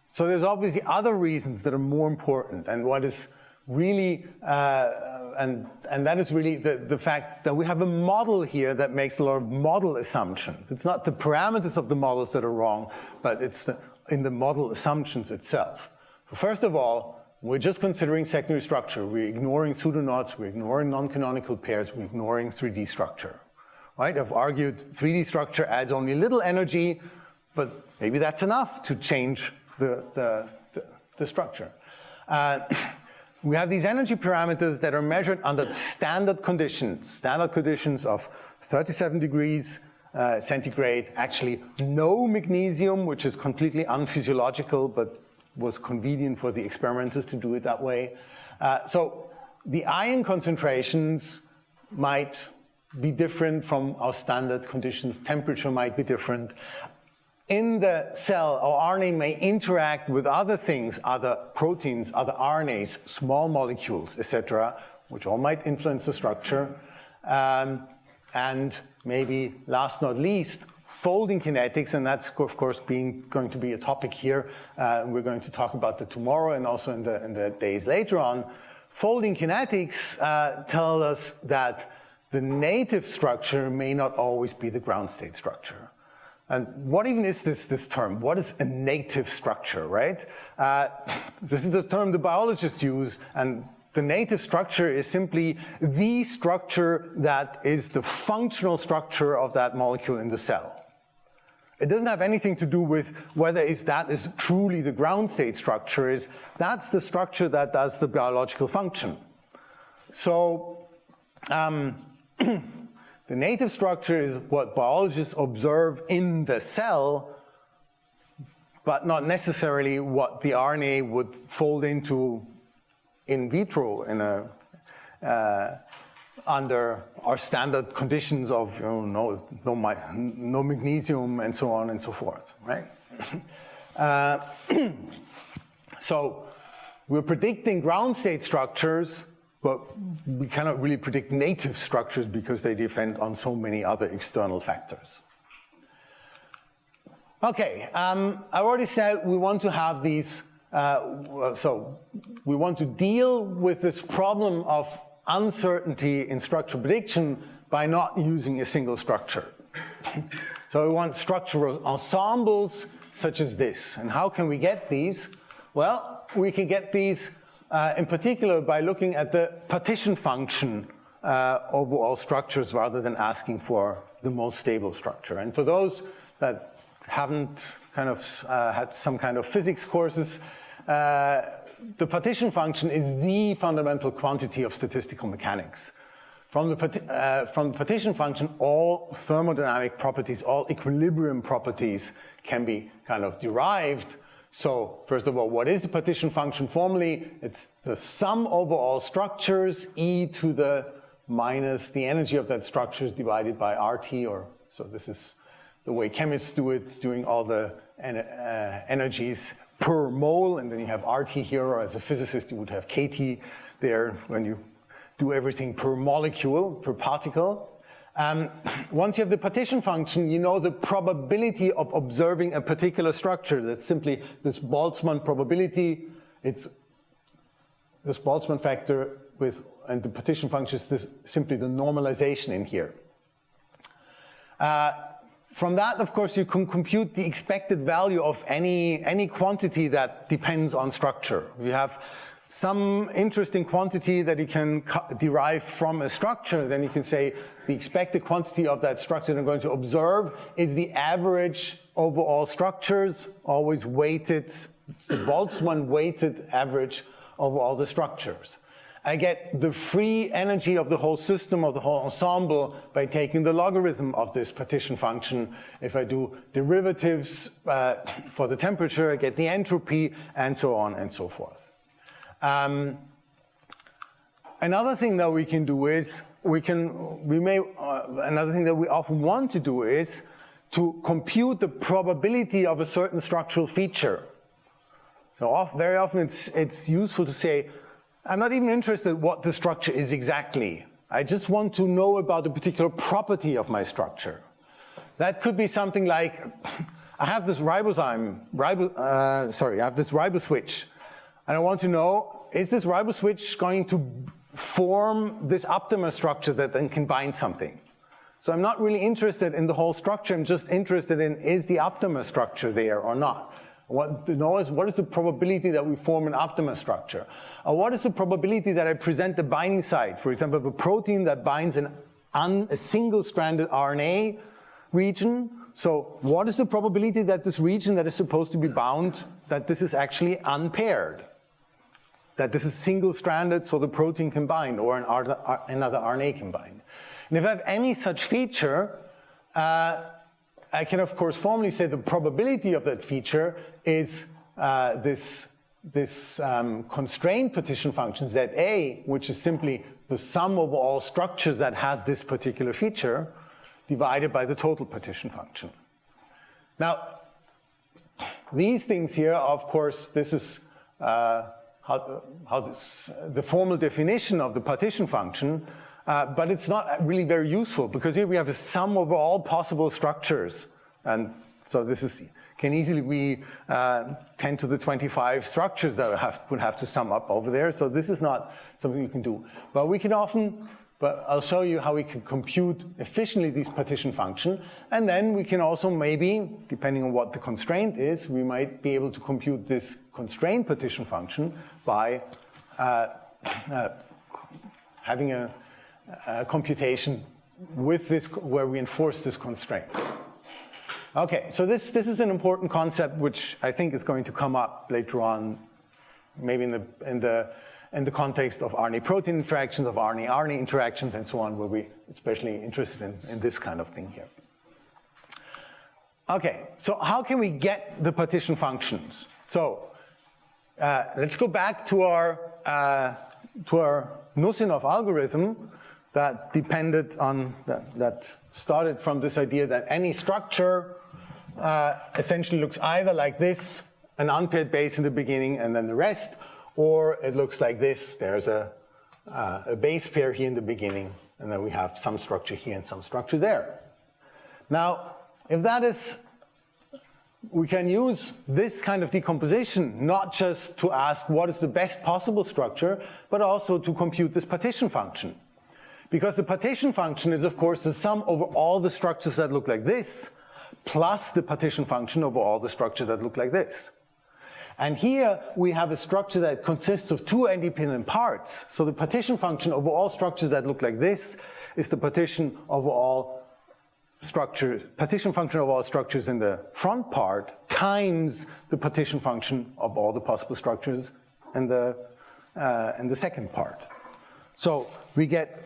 So there's obviously other reasons that are more important, and what is really, and that is really the fact that we have a model here that makes a lot of model assumptions. It's not the parameters of the models that are wrong, but it's in the model assumptions itself. First of all, we're just considering secondary structure. We're ignoring pseudoknots, we're ignoring non-canonical pairs, we're ignoring 3D structure. Right? I've argued 3D structure adds only little energy, but maybe that's enough to change the structure. We have these energy parameters that are measured under standard conditions of 37 degrees centigrade, actually no magnesium, which is completely unphysiological, but was convenient for the experimenters to do it that way. So the ion concentrations might be different from our standard conditions. Temperature might be different. In the cell, our RNA may interact with other things, other proteins, other RNAs, small molecules, etc., which all might influence the structure. And maybe last not least, folding kinetics, and that's of course going to be a topic here. We're going to talk about that tomorrow and also in the days later on. Folding kinetics tell us that the native structure may not always be the ground state structure. And what even is this term? What is a native structure, right? This is a term the biologists use, and the native structure is simply the structure that is the functional structure of that molecule in the cell. It doesn't have anything to do with whether that is truly the ground state structure. That's the structure that does the biological function. So, the native structure is what biologists observe in the cell, but not necessarily what the RNA would fold into in vitro in under our standard conditions of no magnesium and so on and so forth, right? So we're predicting ground state structures, but we cannot really predict native structures because they depend on so many other external factors. Okay, I already said we want to have these, so we want to deal with this problem of uncertainty in structure prediction by not using a single structure. So we want structural ensembles such as this. And how can we get these? Well, we can get these in particular by looking at the partition function over all structures rather than asking for the most stable structure. And for those that haven't kind of had some kind of physics courses, the partition function is the fundamental quantity of statistical mechanics. From the partition function, all thermodynamic properties, all equilibrium properties can be kind of derived. So first of all, what is the partition function formally? It's the sum over all structures, e to the minus the energy of that structure is divided by RT, or so this is the way chemists do it, doing all the energies per mole, and then you have RT here, or as a physicist you would have KT there when you do everything per molecule, per particle. Once you have the partition function, you know the probability of observing a particular structure. That's simply this Boltzmann probability. It's this Boltzmann factor with, and the partition function is this, simply the normalization in here. From that, of course, you can compute the expected value of any quantity that depends on structure. You have some interesting quantity that you can derive from a structure, then you can say the expected quantity of that structure that I'm going to observe is the average over all structures, always weighted, the Boltzmann weighted average over all the structures. I get the free energy of the whole system, of the whole ensemble, by taking the logarithm of this partition function. If I do derivatives for the temperature, I get the entropy, and so on and so forth. Another thing that we can do is, another thing that we often want to do is to compute the probability of a certain structural feature. So very often it's useful to say, I'm not even interested in what the structure is exactly. I just want to know about a particular property of my structure. That could be something like, I have this riboswitch, and I want to know, is this riboswitch going to form this aptamer structure that then can bind something? So I'm not really interested in the whole structure, I'm just interested in, is the aptamer structure there or not? What to know is, what is the probability that we form an aptamer structure? Or what is the probability that I present the binding site? For example, of a protein that binds a single-stranded RNA region. So what is the probability that this region that is supposed to be bound, that this is actually unpaired? That this is single-stranded so the protein can bind, or another RNA can bind. And if I have any such feature, I can of course formally say the probability of that feature is this constraint partition function, ZA, which is simply the sum of all structures that has this particular feature, divided by the total partition function. Now, these things here, of course, this is the formal definition of the partition function, but it's not really very useful, because here we have a sum of all possible structures. And so this can easily be 10 to the 25 structures that would have to sum up over there. So this is not something you can do. But we can often, but I'll show you how we can compute efficiently these partition function. And then we can also maybe, depending on what the constraint is, we might be able to compute this constraint partition function by having a computation with this, where we enforce this constraint. Okay, so this is an important concept which I think is going to come up later on, maybe in the context of RNA-protein interactions, of RNA-RNA interactions, and so on, where we're especially interested in this kind of thing here. Okay, so how can we get the partition functions? So let's go back to our Nusinov algorithm that depended on, that started from this idea that any structure essentially looks either like this, an unpaired base in the beginning and then the rest, or it looks like this. There's a base pair here in the beginning, and then we have some structure here and some structure there. Now, if that is, we can use this kind of decomposition not just to ask what is the best possible structure, but also to compute this partition function. Because the partition function is, of course, the sum over all the structures that look like this, plus the partition function over all the structures that look like this. And here we have a structure that consists of two independent parts. So the partition function over all structures that look like this is the partition over all structures, partition function of all structures in the front part times the partition function of all the possible structures in the second part. So we get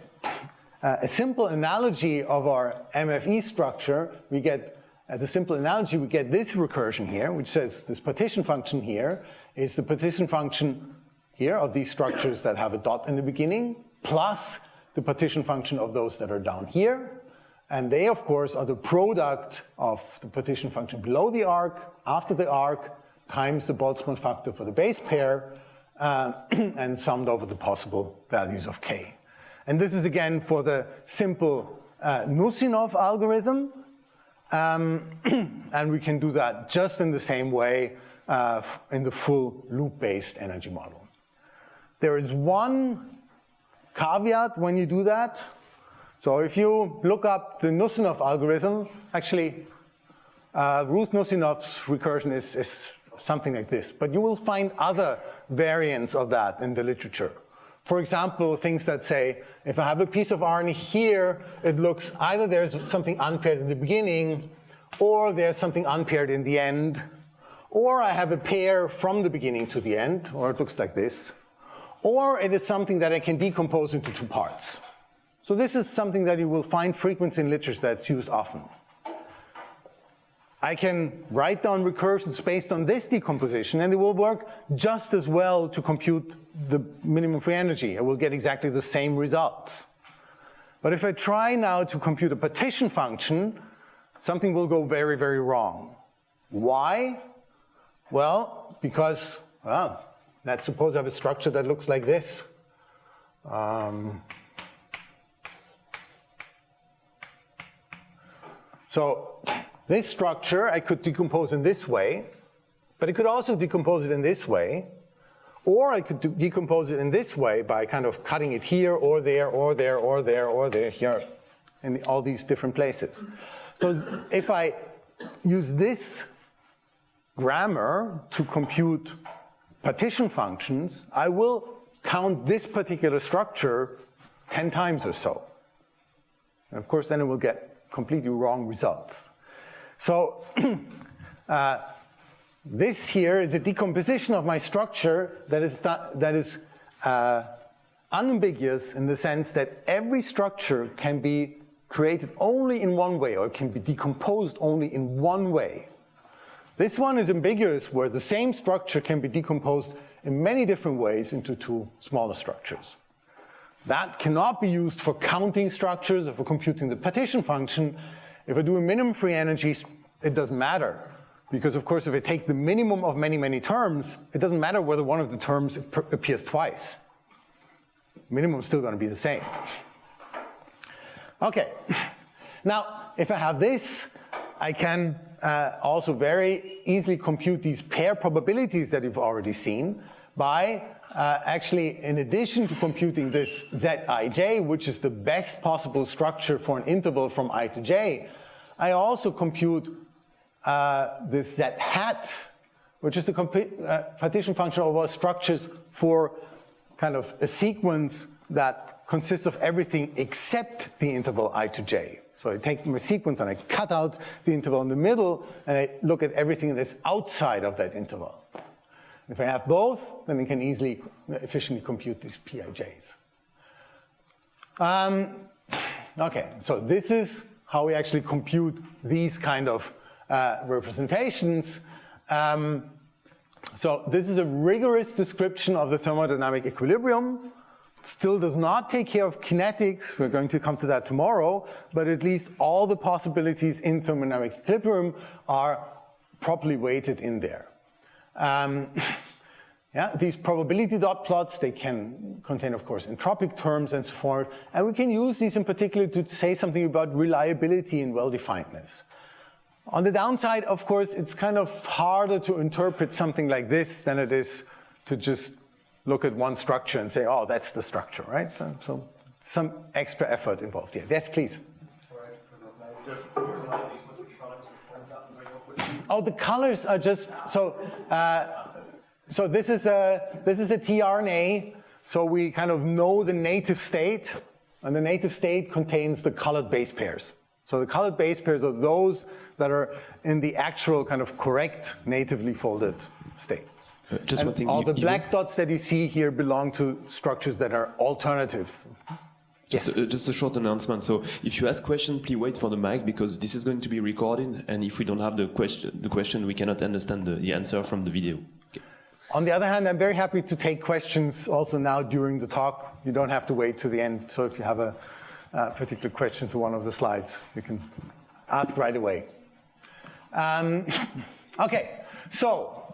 a simple analogy of our MFE structure. We get, as a simple analogy, we get this recursion here, which says this partition function here is the partition function here of these structures that have a dot in the beginning, plus the partition function of those that are down here. And they, of course, are the product of the partition function below the arc, after the arc, times the Boltzmann factor for the base pair, and summed over the possible values of k. And this is, again, for the simple Nusinov algorithm. And we can do that just in the same way in the full loop-based energy model. There is one caveat when you do that. So if you look up the Nusinov algorithm, actually, Ruth Nusinov's recursion is something like this. But you will find other variants of that in the literature. For example, things that say, if I have a piece of RNA here, it looks either there's something unpaired in the beginning, or there's something unpaired in the end, or I have a pair from the beginning to the end, or it looks like this, or it is something that I can decompose into two parts. So this is something that you will find frequently in literature that's used often. I can write down recursions based on this decomposition, and it will work just as well to compute the minimum free energy. I will get exactly the same results. But if I try now to compute a partition function, something will go very, very wrong. Why? Well, because, well, let's suppose I have a structure that looks like this. So this structure I could decompose in this way, but I could also decompose it in this way, or I could decompose it in this way by kind of cutting it here, or there, or there, or there, or there, here, in all these different places. So if I use this grammar to compute partition functions, I will count this particular structure 10 times or so. And of course, then it will get completely wrong results. So this here is a decomposition of my structure that is unambiguous in the sense that every structure can be created only in one way, or can be decomposed only in one way. This one is ambiguous, where the same structure can be decomposed in many different ways into two smaller structures. That cannot be used for counting structures or for computing the partition function. If I do a minimum free energy, it doesn't matter. Because of course, if I take the minimum of many, many terms, it doesn't matter whether one of the terms appears twice. Minimum is still going to be the same. Okay. Now, if I have this, I can also very easily compute these pair probabilities that you've already seen by actually, in addition to computing this Zij, which is the best possible structure for an interval from I to j, I also compute this Z hat, which is the partition function of our structures for kind of a sequence that consists of everything except the interval I to j. So I take my sequence and I cut out the interval in the middle, and I look at everything that is outside of that interval. If I have both, then I can easily, efficiently compute these Pijs. Okay, so this is how we actually compute these kind of representations. So this is a rigorous description of the thermodynamic equilibrium. Still does not take care of kinetics. We're going to come to that tomorrow, but at least all the possibilities in thermodynamic equilibrium are properly weighted in there. Yeah, these probability dot plots, they can contain, of course, entropic terms and so forth, and we can use these in particular to say something about reliability and well-definedness. On the downside, of course, it's kind of harder to interpret something like this than it is to just look at one structure and say, oh, that's the structure, right? So some extra effort involved here. Yes, please. Oh, the colors are just, so this is a tRNA, so we kind of know the native state, and the native state contains the colored base pairs. So the colored base pairs are those that are in the actual kind of correct natively folded state. Just one thing, all the black dots that you see here belong to structures that are alternatives. Yes. Just a short announcement. So if you ask questions, please wait for the mic, because this is going to be recorded, and if we don't have the question we cannot understand the answer from the video. Okay. On the other hand, I'm very happy to take questions also now during the talk. You don't have to wait to the end. So if you have a particular question to one of the slides, you can ask right away. Okay, so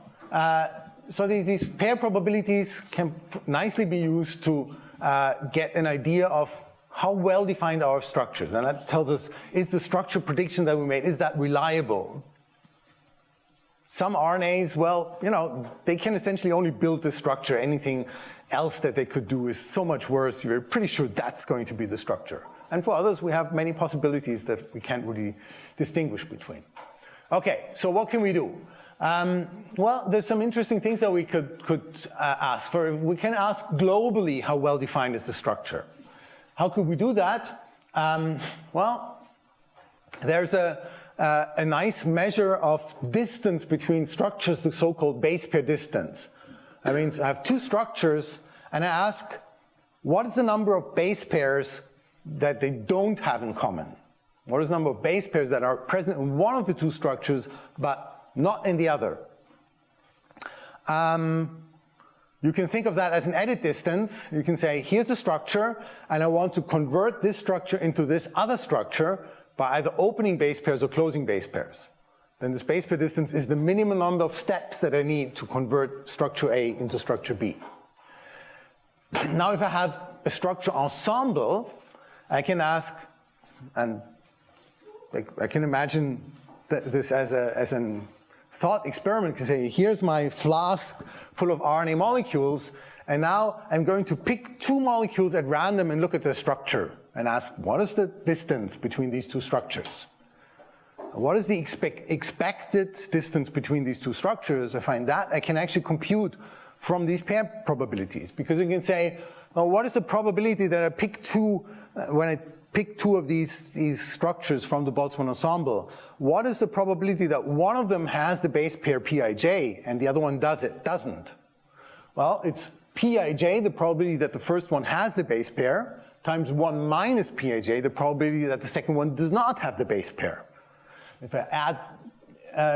these pair probabilities can nicely be used to get an idea of how well defined our structures. And that tells us, is the structure prediction that we made, is that reliable? Some RNAs, well, you know, they can essentially only build the structure. Anything else that they could do is so much worse. You're pretty sure that's going to be the structure. And for others, we have many possibilities that we can't really distinguish between. Okay, so what can we do? Well, there's some interesting things that we could ask for. We can ask globally how well defined is the structure. How could we do that? Well, there's a nice measure of distance between structures, the so-called base pair distance. That means I have two structures, and I ask, what is the number of base pairs that they don't have in common? What is the number of base pairs that are present in one of the two structures, but not in the other? You can think of that as an edit distance. You can say, here's a structure, and I want to convert this structure into this other structure by either opening base pairs or closing base pairs. Then this base pair distance is the minimum number of steps that I need to convert structure A into structure B. Now if I have a structure ensemble, I can ask, and I can imagine this as a thought experiment. I can say, here's my flask full of RNA molecules, and now I'm going to pick two molecules at random and look at their structure and ask, what is the distance between these two structures? What is the expected distance between these two structures? I find that I can actually compute from these pair probabilities, because you can say, well, what is the probability that I pick two, when I pick two of these structures from the Boltzmann ensemble, what is the probability that one of them has the base pair Pij and the other one doesn't? Well, it's Pij, the probability that the first one has the base pair, times 1 minus Pij, the probability that the second one does not have the base pair. If I add,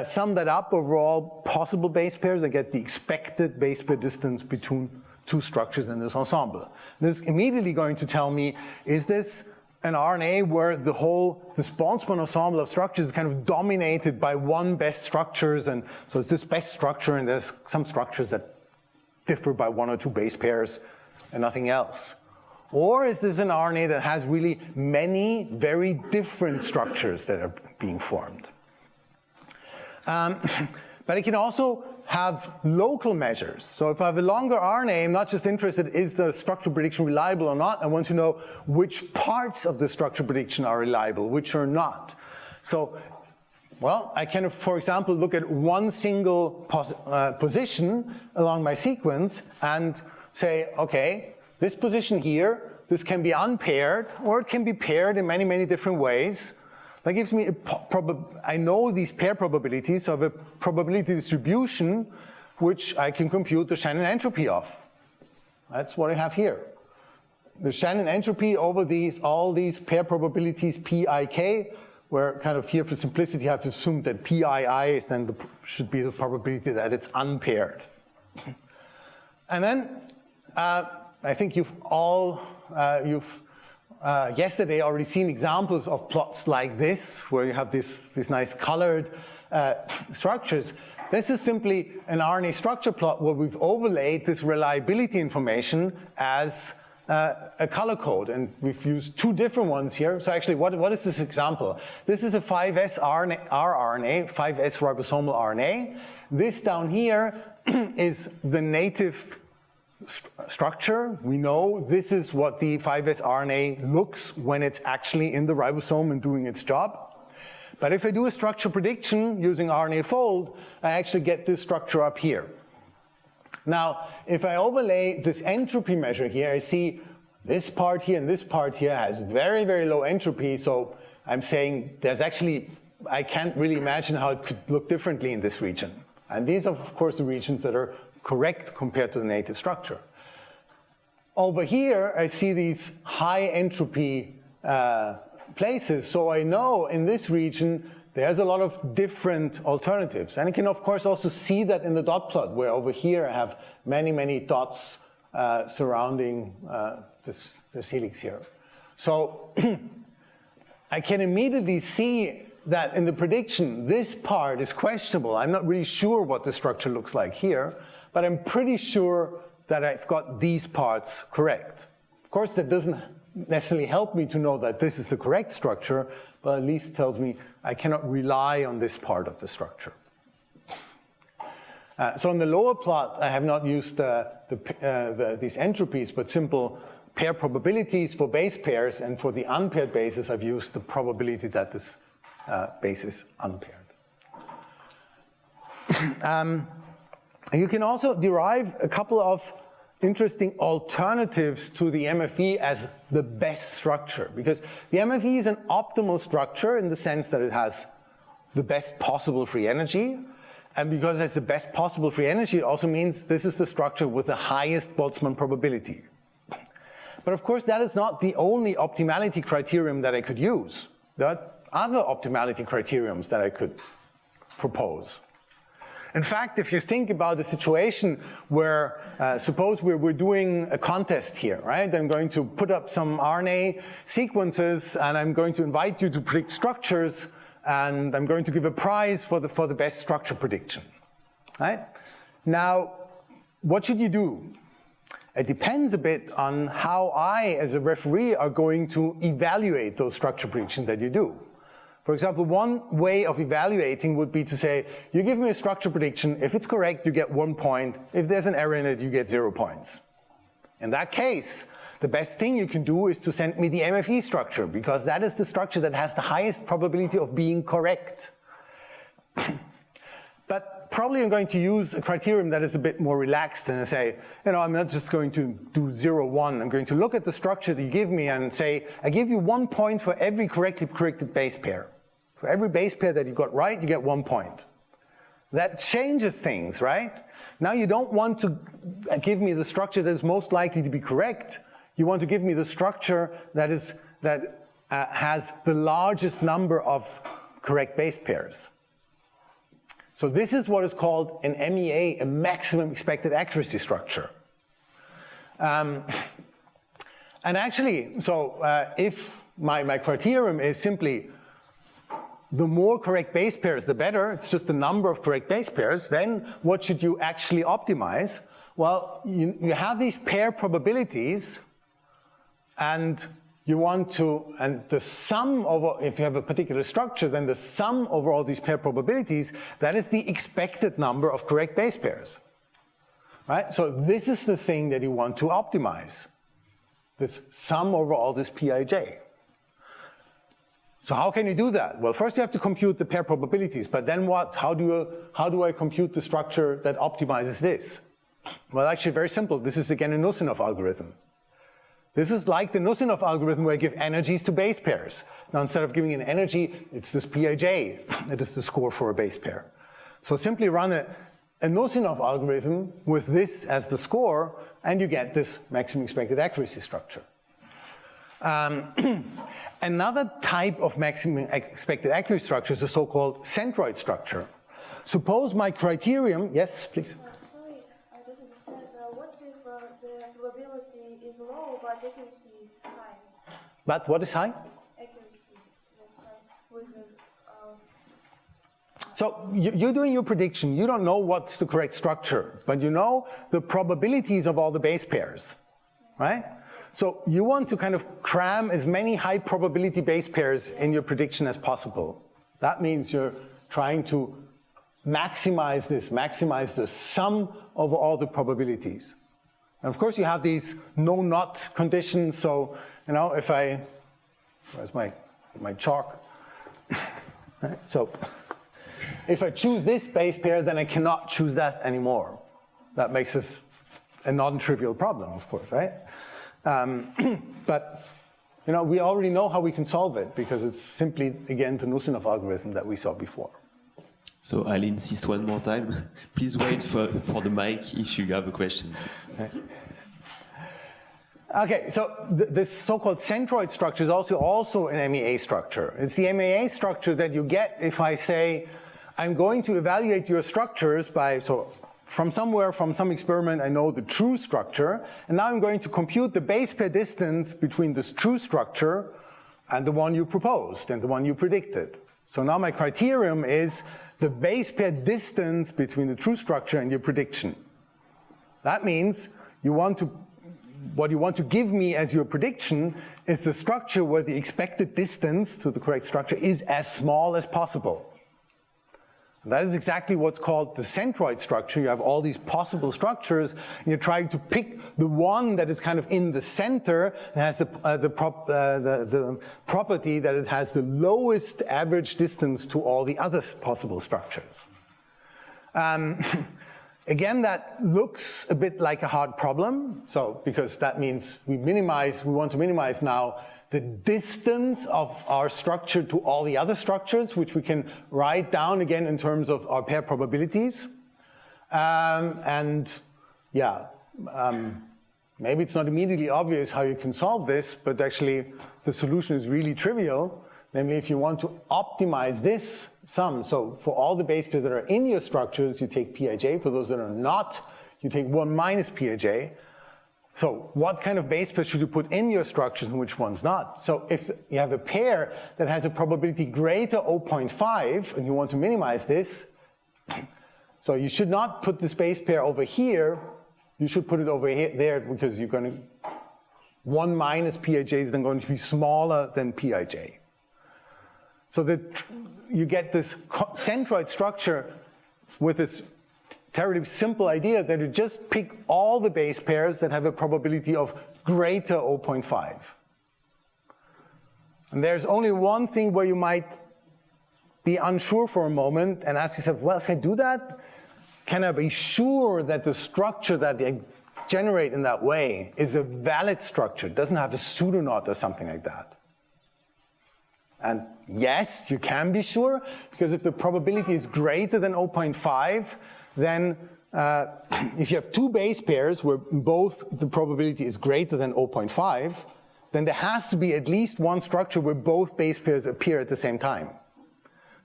sum that up over all possible base pairs, I get the expected base pair distance between two structures in this ensemble. This is immediately going to tell me, is this an RNA where this Boltzmann ensemble of structures is kind of dominated by one best structures, and so it's this best structure, and there's some structures that differ by 1 or 2 base pairs and nothing else? Or is this an RNA that has really many very different structures that are being formed? But it can also have local measures. So if I have a longer RNA, I'm not just interested, is the structural prediction reliable or not? I want to know which parts of the structural prediction are reliable, which are not. So, well, I can, for example, look at one single position along my sequence and say, okay, this position here, this can be unpaired, or it can be paired in many, many different ways. That gives me I know these pair probabilities of a probability distribution which I can compute the Shannon entropy of. That's what I have here. The Shannon entropy over all these pair probabilities Pik, where kind of here for simplicity I have to assume that Pii is then should be the probability that it's unpaired. And then I think you've yesterday already seen examples of plots like this, where you have these nice colored structures. This is simply an RNA structure plot where we've overlaid this reliability information as a color code, and we've used 2 different ones here. So actually, what is this example? This is a 5S rRNA, 5S ribosomal RNA. This down here is the native structure. We know this is what the 5S RNA looks when it's actually in the ribosome and doing its job. But if I do a structure prediction using RNA fold, I actually get this structure up here. Now, if I overlay this entropy measure here, I see this part here and this part here has very, very low entropy. So I'm saying there's actually, I can't really imagine how it could look differently in this region. And these are, of course, the regions that are correct compared to the native structure. Over here, I see these high entropy places. So I know in this region there's a lot of different alternatives. And you can, of course, also see that in the dot plot, where over here I have many, many dots surrounding this helix here. So I can immediately see that in the prediction, this part is questionable. I'm not really sure what the structure looks like here, but I'm pretty sure that I've got these parts correct. Of course, that doesn't necessarily help me to know that this is the correct structure, but at least tells me I cannot rely on this part of the structure. So in the lower plot, I have not used these entropies, but simple pair probabilities for base pairs, and for the unpaired bases, I've used the probability that this base is unpaired. You can also derive a couple of interesting alternatives to the MFE as the best structure, because the MFE is an optimal structure in the sense that it has the best possible free energy, and because it's the best possible free energy, it also means this is the structure with the highest Boltzmann probability. But of course, that is not the only optimality criterion that I could use. There are other optimality criterions that I could propose. In fact, if you think about a situation where, suppose we're doing a contest here, right? I'm going to put up some RNA sequences, and I'm going to invite you to predict structures, and I'm going to give a prize for the best structure prediction, right? Now, what should you do? It depends a bit on how I, as a referee, are going to evaluate those structure predictions that you do. For example, one way of evaluating would be to say, you give me a structure prediction, if it's correct, you get 1 point. If there's an error in it, you get 0 points. In that case, the best thing you can do is to send me the MFE structure, because that is the structure that has the highest probability of being correct. But probably I'm going to use a criterion that is a bit more relaxed and say, you know, I'm not just going to do 0, 1. I'm going to look at the structure that you give me and say, I give you 1 point for every correctly predicted base pair. For every base pair that you got right, you get 1 point. That changes things, right? Now you don't want to give me the structure that is most likely to be correct. You want to give me the structure that has the largest number of correct base pairs. So this is what is called an MEA, a maximum expected accuracy structure. And actually, so if my criterion is simply the more correct base pairs, the better, it's just the number of correct base pairs, then what should you actually optimize? Well, you have these pair probabilities, and you want to, and the sum over, if you have a particular structure, then the sum over all these pair probabilities, that is the expected number of correct base pairs, right? So this is the thing that you want to optimize, this sum over all this Pij. So how can you do that? Well, first you have to compute the pair probabilities, but then what? How do I compute the structure that optimizes this? Well, actually very simple. This is again a Nussinoff algorithm. This is like the Nussinoff algorithm where I give energies to base pairs. Now instead of giving an energy, it's this Pij that is the score for a base pair. So simply run a Nussinoff algorithm with this as the score, and you get this maximum expected accuracy structure. Another type of maximum expected accuracy structure is a so-called centroid structure. Suppose my criterion, yes, please. Sorry, I don't understand. What if the probability is low but accuracy is high? But what is high? Accuracy is high. So you're doing your prediction. You don't know what's the correct structure, but you know the probabilities of all the base pairs, right? So you want to kind of cram as many high probability base pairs in your prediction as possible. That means you're trying to maximize the sum of all the probabilities. And of course you have these no not conditions, so you know if where's my chalk? Right? So if I choose this base pair, then I cannot choose that anymore. That makes this a non-trivial problem, of course, right? But you know, we already know how we can solve it because it's simply, again, the Nussinoff algorithm that we saw before. So I'll insist one more time. Please wait for the mic if you have a question. Okay, so this so-called centroid structure is also an MEA structure. It's the MEA structure that you get if I say, I'm going to evaluate your structures by, so from somewhere, from some experiment, I know the true structure, and now I'm going to compute the base pair distance between this true structure and the one you proposed and the one you predicted. So now my criterion is the base pair distance between the true structure and your prediction. That means what you want to give me as your prediction is the structure where the expected distance to the correct structure is as small as possible. And that is exactly what's called the centroid structure. You have all these possible structures, and you're trying to pick the one that is kind of in the center and has the property that it has the lowest average distance to all the other possible structures. Again, that looks a bit like a hard problem, so because that means we want to minimize now the distance of our structure to all the other structures, which we can write down again in terms of our pair probabilities. Maybe it's not immediately obvious how you can solve this, but actually the solution is really trivial. Namely, if you want to optimize this sum, so for all the base pairs that are in your structures, you take Pij. For those that are not, you take 1 minus Pij. So what kind of base pairs should you put in your structures and which ones not? So if you have a pair that has a probability greater 0.5 and you want to minimize this, so you should not put this base pair over here, you should put it over here, there, because you're going to, 1 minus Pij is then going to be smaller than Pij. So that you get this centroid structure with this terribly simple idea that you just pick all the base pairs that have a probability of greater 0.5. And there's only one thing where you might be unsure for a moment and ask yourself, well, if I do that, can I be sure that the structure that I generate in that way is a valid structure, doesn't have a pseudoknot or something like that? And yes, you can be sure, because if the probability is greater than 0.5, then if you have two base pairs where both the probability is greater than 0.5, then there has to be at least one structure where both base pairs appear at the same time.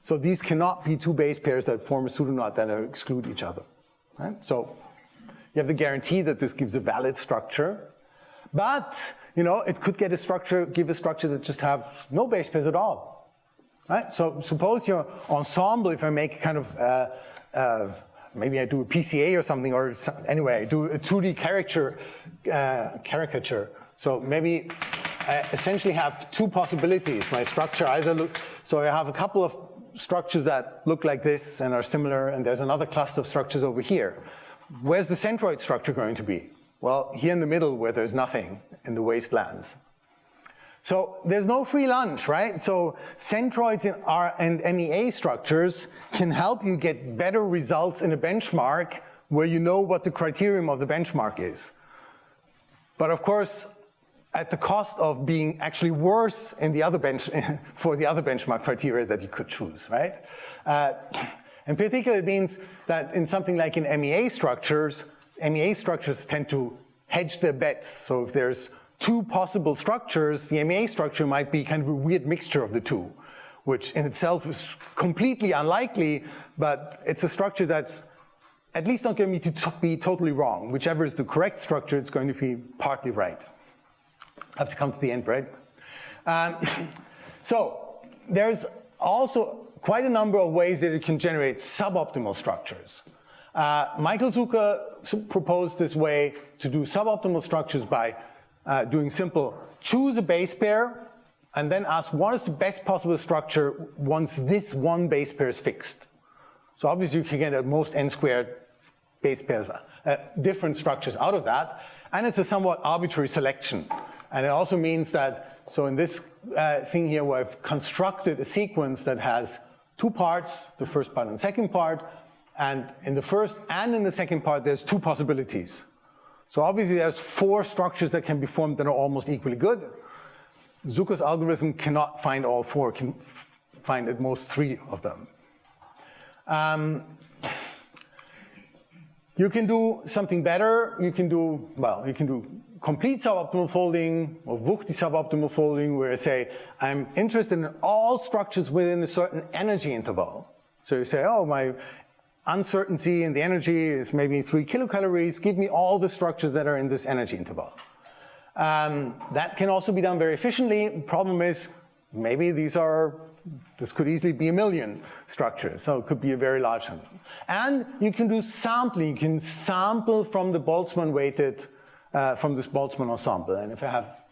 So these cannot be two base pairs that form a pseudoknot that exclude each other. Right? So you have the guarantee that this gives a valid structure. But, you know, it could give a structure that just have no base pairs at all, right? So suppose your ensemble, if I make kind of, maybe I do a PCA or something, or anyway, I do a 2D caricature. So maybe I essentially have two possibilities. My structure either so I have a couple of structures that look like this and are similar, and there's another cluster of structures over here. Where's the centroid structure going to be? Well, here in the middle where there's nothing in the wastelands. So there's no free lunch, right? So centroids and MEA structures can help you get better results in a benchmark where you know what the criterion of the benchmark is. But of course, at the cost of being actually worse in the other for the other benchmark criteria that you could choose, right? In particular, it means that in something like in MEA structures tend to hedge their bets. So if there's two possible structures, the MEA structure might be kind of a weird mixture of the two, which in itself is completely unlikely, but it's a structure that's at least not going to be totally wrong. Whichever is the correct structure, it's going to be partly right. I have to come to the end, right? So there's also quite a number of ways that it can generate suboptimal structures. Michael Zucker proposed this way to do suboptimal structures by doing simple, choose a base pair and then ask what is the best possible structure once this one base pair is fixed. So obviously you can get at most n squared base pairs, different structures out of that, and it's a somewhat arbitrary selection. And it also means that, so in this thing here where I've constructed a sequence that has two parts, the first part and the second part, and in the first and in the second part, there's two possibilities. So obviously there's four structures that can be formed that are almost equally good. Zucker's algorithm cannot find all four, can find at most three of them. You can do something better. You can do complete suboptimal folding or wuchtig suboptimal folding, where I say I'm interested in all structures within a certain energy interval. So you say, oh, my uncertainty in the energy is maybe 3 kilocalories, give me all the structures that are in this energy interval. That can also be done very efficiently. Problem is, maybe this could easily be 1 million structures, so it could be a very large number. And you can do sampling, you can sample from the Boltzmann weighted, from this Boltzmann ensemble. And if I have,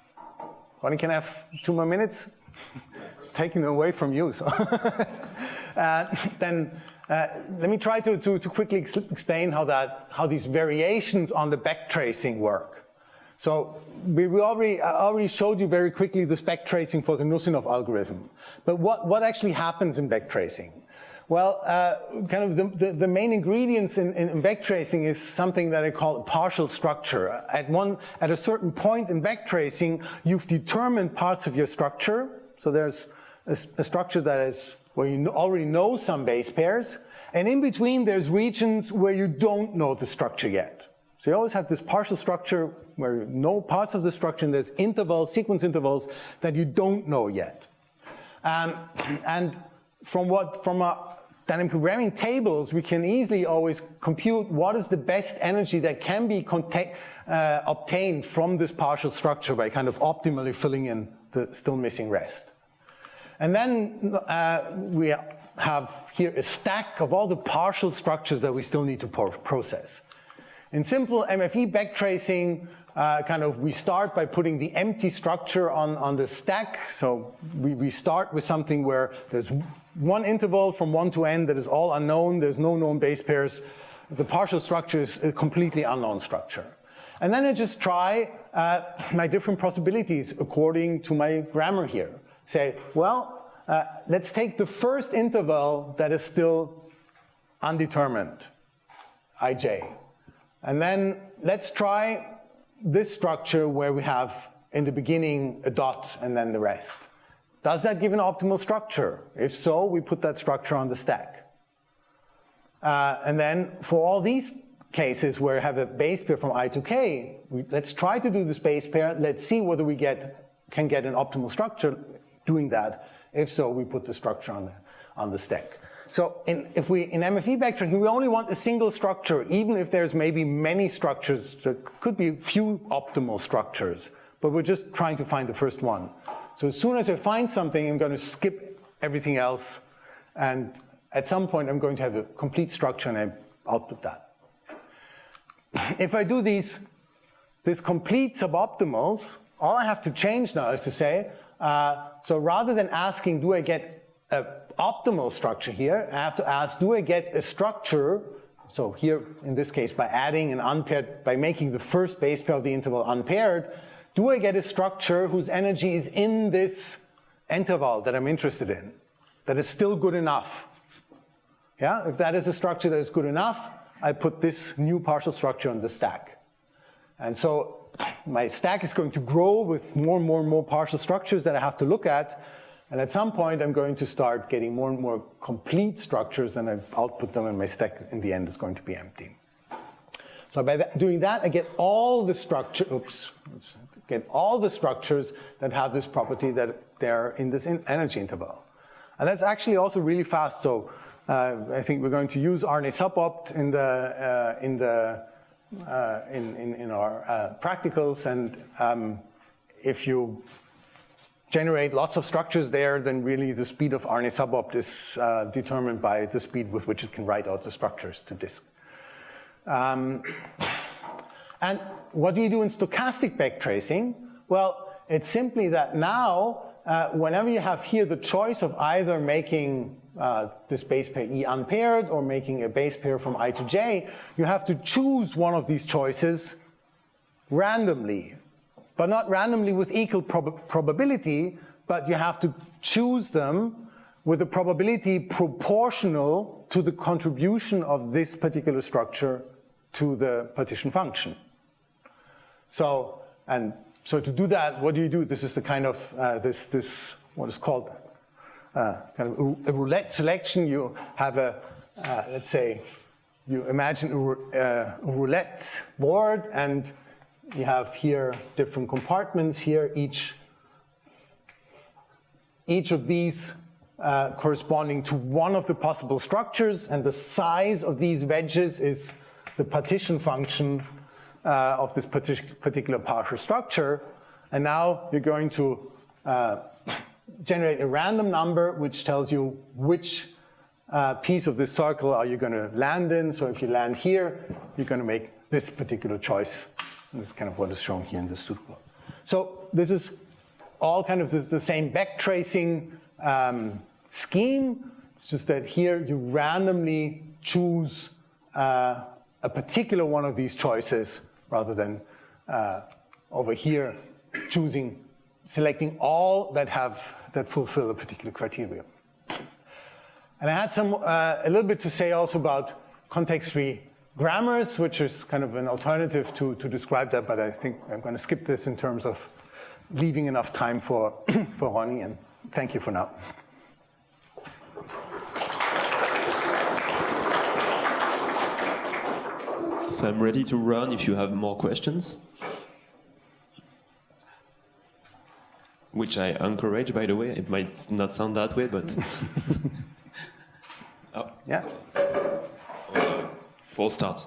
Ronnie, can I have 2 more minutes? Taking them away from you. So then let me try to quickly explain how these variations on the backtracing work. So I already showed you very quickly this backtracing for the Nusinov algorithm. But what actually happens in backtracing? Well, kind of the main ingredients in backtracing is something that I call partial structure. At a certain point in backtracing, you've determined parts of your structure. So there's a structure that is where you already know some base pairs. And in between, there's regions where you don't know the structure yet. So you always have this partial structure where you know parts of the structure, and there's intervals, sequence intervals that you don't know yet. And from dynamic programming tables, we can easily always compute what is the best energy that can be obtained from this partial structure by kind of optimally filling in the still missing rest. And then we have here a stack of all the partial structures that we still need to process. In simple MFE backtracing, we start by putting the empty structure on the stack. So we start with something where there's one interval from 1 to n that is all unknown. There's no known base pairs. The partial structure is a completely unknown structure. And then I just try my different possibilities according to my grammar here. Say, well, let's take the first interval that is still undetermined, ij. And then let's try this structure where we have in the beginning a dot and then the rest. Does that give an optimal structure? If so, we put that structure on the stack. And then for all these cases where I have a base pair from I to k, let's try to do this base pair. Let's see whether we can get an optimal structure doing that. If so, we put the structure on the stack. So in MFE backtracking, we only want a single structure, even if there's maybe many structures. There could be a few optimal structures, but we're just trying to find the first one. So as soon as I find something, I'm going to skip everything else, and at some point I'm going to have a complete structure and I output that. If I do this complete suboptimals, all I have to change now is to say, so rather than asking, do I get an optimal structure here, I have to ask, do I get a structure, so here in this case by adding an unpaired, by making the first base pair of the interval unpaired, do I get a structure whose energy is in this interval that I'm interested in, that is still good enough? Yeah, if that is a structure that is good enough, I put this new partial structure on the stack. And so my stack is going to grow with more and more and more partial structures that I have to look at. And at some point, I'm going to start getting more and more complete structures, and I output them, and my stack in the end is going to be empty. So by doing that, I get all the get all the structures that have this property that they're in this energy interval. And that's actually also really fast. So I think we're going to use RNA subopt in our practicals, and if you generate lots of structures there, then really the speed of RNA subopt is determined by the speed with which it can write out the structures to disk. And what do you do in stochastic backtracing? Well, it's simply that now, whenever you have here the choice of either making this base pair E unpaired or making a base pair from I to j, you have to choose one of these choices randomly. But not randomly with equal probability, but you have to choose them with a probability proportional to the contribution of this particular structure to the partition function. So to do that, what do? This is the kind of, what is called kind of a roulette selection. You have let's say, you imagine a roulette board, and you have here different compartments here, each of these corresponding to one of the possible structures, and the size of these wedges is the partition function of this particular partial structure. And now you're going to generate a random number which tells you which piece of this circle are you going to land in. So if you land here, you're going to make this particular choice. And that's kind of what is shown here in this pseudoplot. So this is all kind of the same backtracing scheme. It's just that here you randomly choose a particular one of these choices rather than over here selecting all that fulfill a particular criteria. And I had a little bit to say also about context-free grammars, which is kind of an alternative to describe that, but I think I'm going to skip this in terms of leaving enough time for Ronnie, and thank you for now. So I'm ready to run if you have more questions. Which I encourage, by the way. It might not sound that way, but... Oh. Yeah. Full start.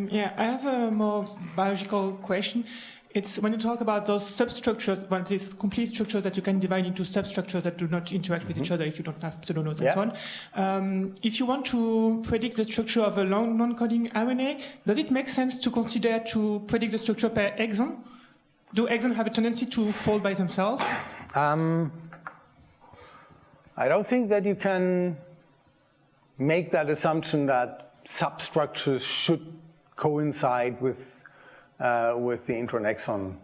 Yeah, I have a more biological question. It's when you talk about those substructures, well, these complete structures that you can divide into substructures that do not interact with each other if you don't have pseudonodes and so on. If you want to predict the structure of a long non-coding RNA, does it make sense to consider to predict the structure per exon? Do exons have a tendency to fold by themselves? I don't think that you can make that assumption that substructures should coincide with the intron exon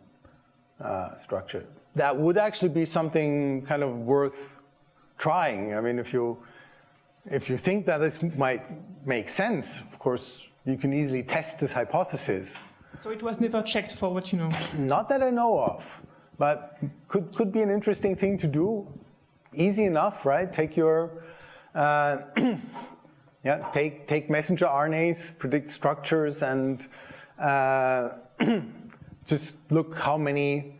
structure. That would actually be something kind of worth trying. I mean, if you think that this might make sense, of course, you can easily test this hypothesis. So it was never checked for what you know? Not that I know of, but could be an interesting thing to do. Easy enough, right? Take your take messenger RNAs, predict structures, and just look how many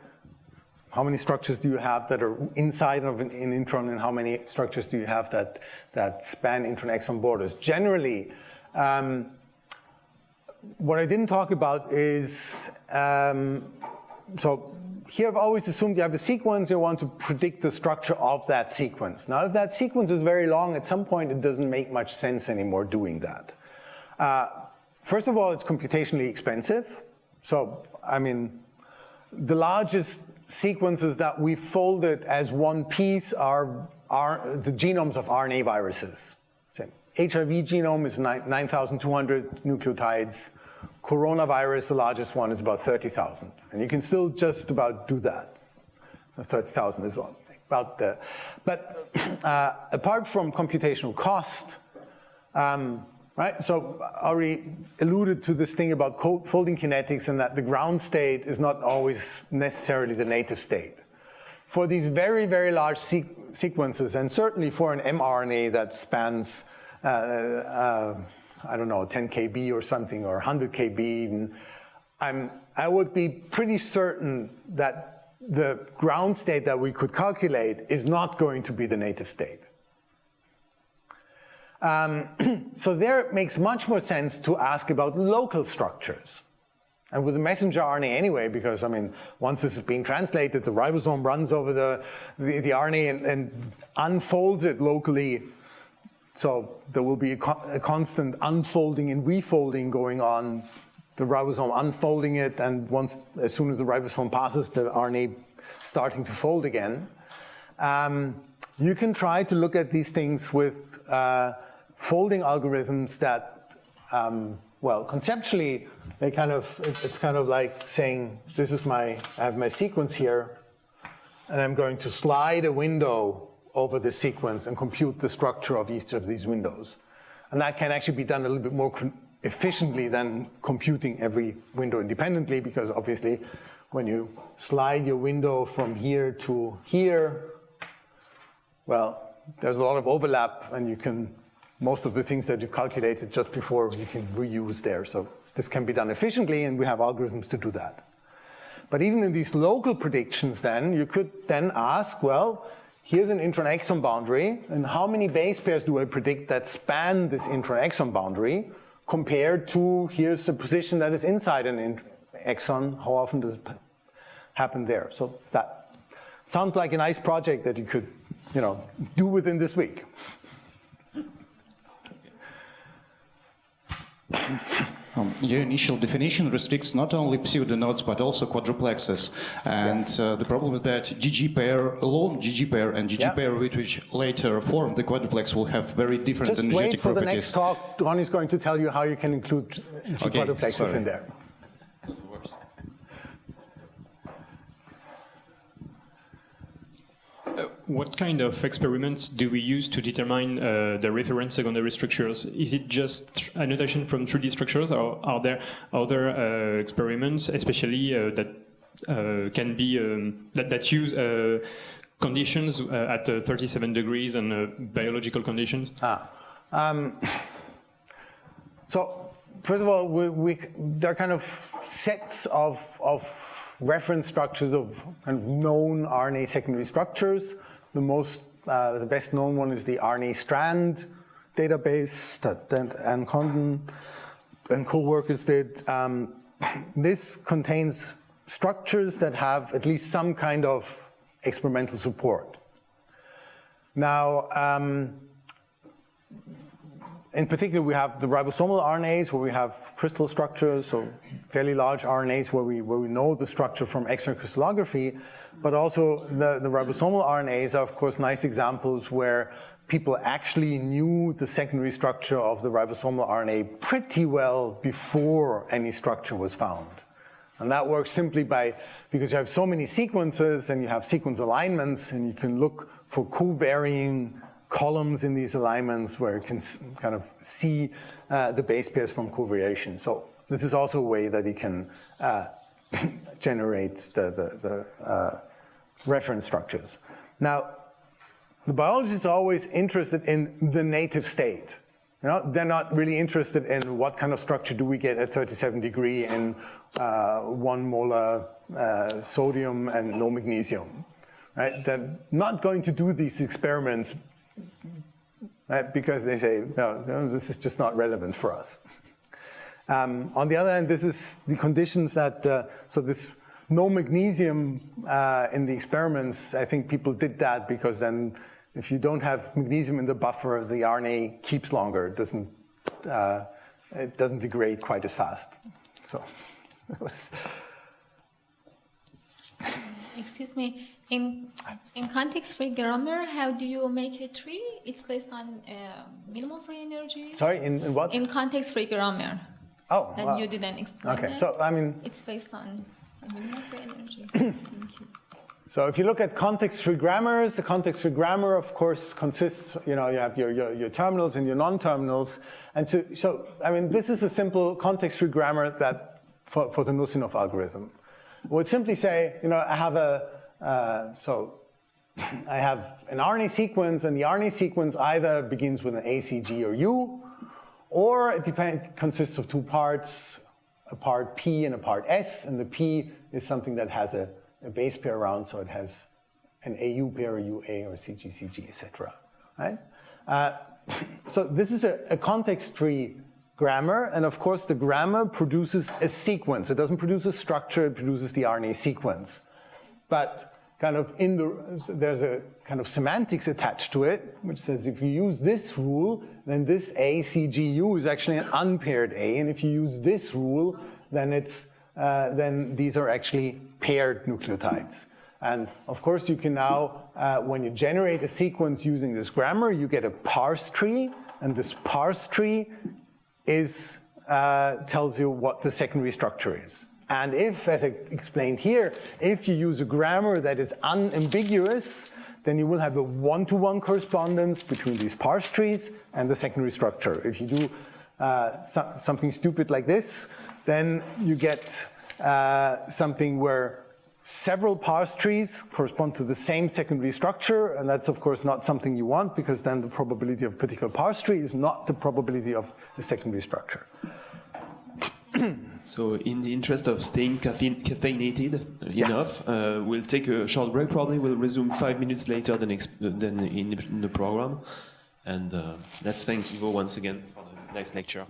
structures do you have that are inside of an intron, and how many structures do you have that span intron-exon borders. Generally, what I didn't talk about is, so here I've always assumed you have a sequence, you want to predict the structure of that sequence. Now, if that sequence is very long, at some point it doesn't make much sense anymore doing that. First of all, it's computationally expensive. So, I mean, the largest sequences that we folded as one piece are the genomes of RNA viruses. So, HIV genome is 9,200 nucleotides. Coronavirus, the largest one, is about 30,000. And you can still just about do that. 30,000 is about the... But apart from computational cost, right? So I already alluded to this thing about folding kinetics, and that the ground state is not always necessarily the native state. For these very, very large sequences, and certainly for an mRNA that spans I don't know, 10 kb or something, or 100 kb even, I would be pretty certain that the ground state that we could calculate is not going to be the native state. So there it makes much more sense to ask about local structures. And with the messenger RNA anyway, because I mean, once this is being translated, the ribosome runs over the RNA and unfolds it locally. So there will be a constant unfolding and refolding going on, the ribosome unfolding it, and as soon as the ribosome passes, the RNA starting to fold again. You can try to look at these things with folding algorithms that, well, conceptually, it's kind of like saying, I have my sequence here, and I'm going to slide a window over the sequence and compute the structure of each of these windows. And that can actually be done a little bit more efficiently than computing every window independently, because obviously when you slide your window from here to here, well, there's a lot of overlap, and you can most of the things that you calculated just before you can reuse there. So this can be done efficiently, and we have algorithms to do that. But even in these local predictions then, you could then ask, well, here's an intron-exon boundary, and how many base pairs do I predict that span this intron-exon boundary compared to here's the position that is inside an exon, how often does it happen there? So that sounds like a nice project that you could, do within this week. Your initial definition restricts not only pseudonodes but also quadruplexes, and the problem is that GG pair alone, GG pair and GG pair which later form the quadruplex will have very different energetic properties. Just wait for the next talk. Ronnie's going to tell you how you can include quadruplexes in there. What kind of experiments do we use to determine the reference secondary structures? Is it just annotation from 3D structures, or are there other experiments, especially that can be that use conditions at 37 degrees and biological conditions? So first of all, there are kind of sets of reference structures of kind of known RNA secondary structures. The best known one is the RNA strand database that Hennenfent and co-workers did. This contains structures that have at least some kind of experimental support. Now, in particular, we have the ribosomal RNAs where we have crystal structures, so fairly large RNAs where we know the structure from X-ray crystallography, but also the ribosomal RNAs are, of course, nice examples where people actually knew the secondary structure of the ribosomal RNA pretty well before any structure was found. And that works simply because you have so many sequences and you have sequence alignments, and you can look for co-varying columns in these alignments where you can kind of see the base pairs from covariation. So this is also a way that you can generate the reference structures. Now, the biologists are always interested in the native state. They're not really interested in what kind of structure do we get at 37 degree in 1 molar sodium and no magnesium. Right? They're not going to do these experiments because they say, no, this is just not relevant for us. On the other hand, this is the conditions that, so this no magnesium in the experiments, I think people did that because then if you don't have magnesium in the buffer, the RNA keeps longer. It doesn't degrade quite as fast. So it was. Excuse me. In context-free grammar, how do you make a tree? It's based on minimal free energy. Sorry, in what? In context-free grammar. Oh. And you didn't explain Okay, that. so I mean. It's based on minimal free energy. Thank you. So if you look at context-free grammars, the context-free grammar, of course, consists, you have your terminals and your non-terminals. And so, I mean, this is a simple context-free grammar that for the Nusinov algorithm. I would simply say, I have I have an RNA sequence, and the RNA sequence either begins with an A, C, G, or U, or it consists of two parts, a part P and a part S, and the P is something that has a base pair around, so it has an AU pair, or UA, or CG, CG, etc. Right? So this is a context-free grammar, and of course the grammar produces a sequence. It doesn't produce a structure, it produces the RNA sequence. But kind of there's a kind of semantics attached to it, which says if you use this rule, then this ACGU is actually an unpaired A, and if you use this rule, then then these are actually paired nucleotides. And of course you can now, when you generate a sequence using this grammar, you get a parse tree, and this parse tree tells you what the secondary structure is. And if, as I explained here, if you use a grammar that is unambiguous, then you will have a one-to-one correspondence between these parse trees and the secondary structure. If you do something stupid like this, then you get something where several parse trees correspond to the same secondary structure, and that's of course not something you want, because then the probability of a particular parse tree is not the probability of the secondary structure. So in the interest of staying caffeinated enough, we'll take a short break probably. We'll resume 5 minutes later than in the program. And let's thank Ivo once again for the nice lecture.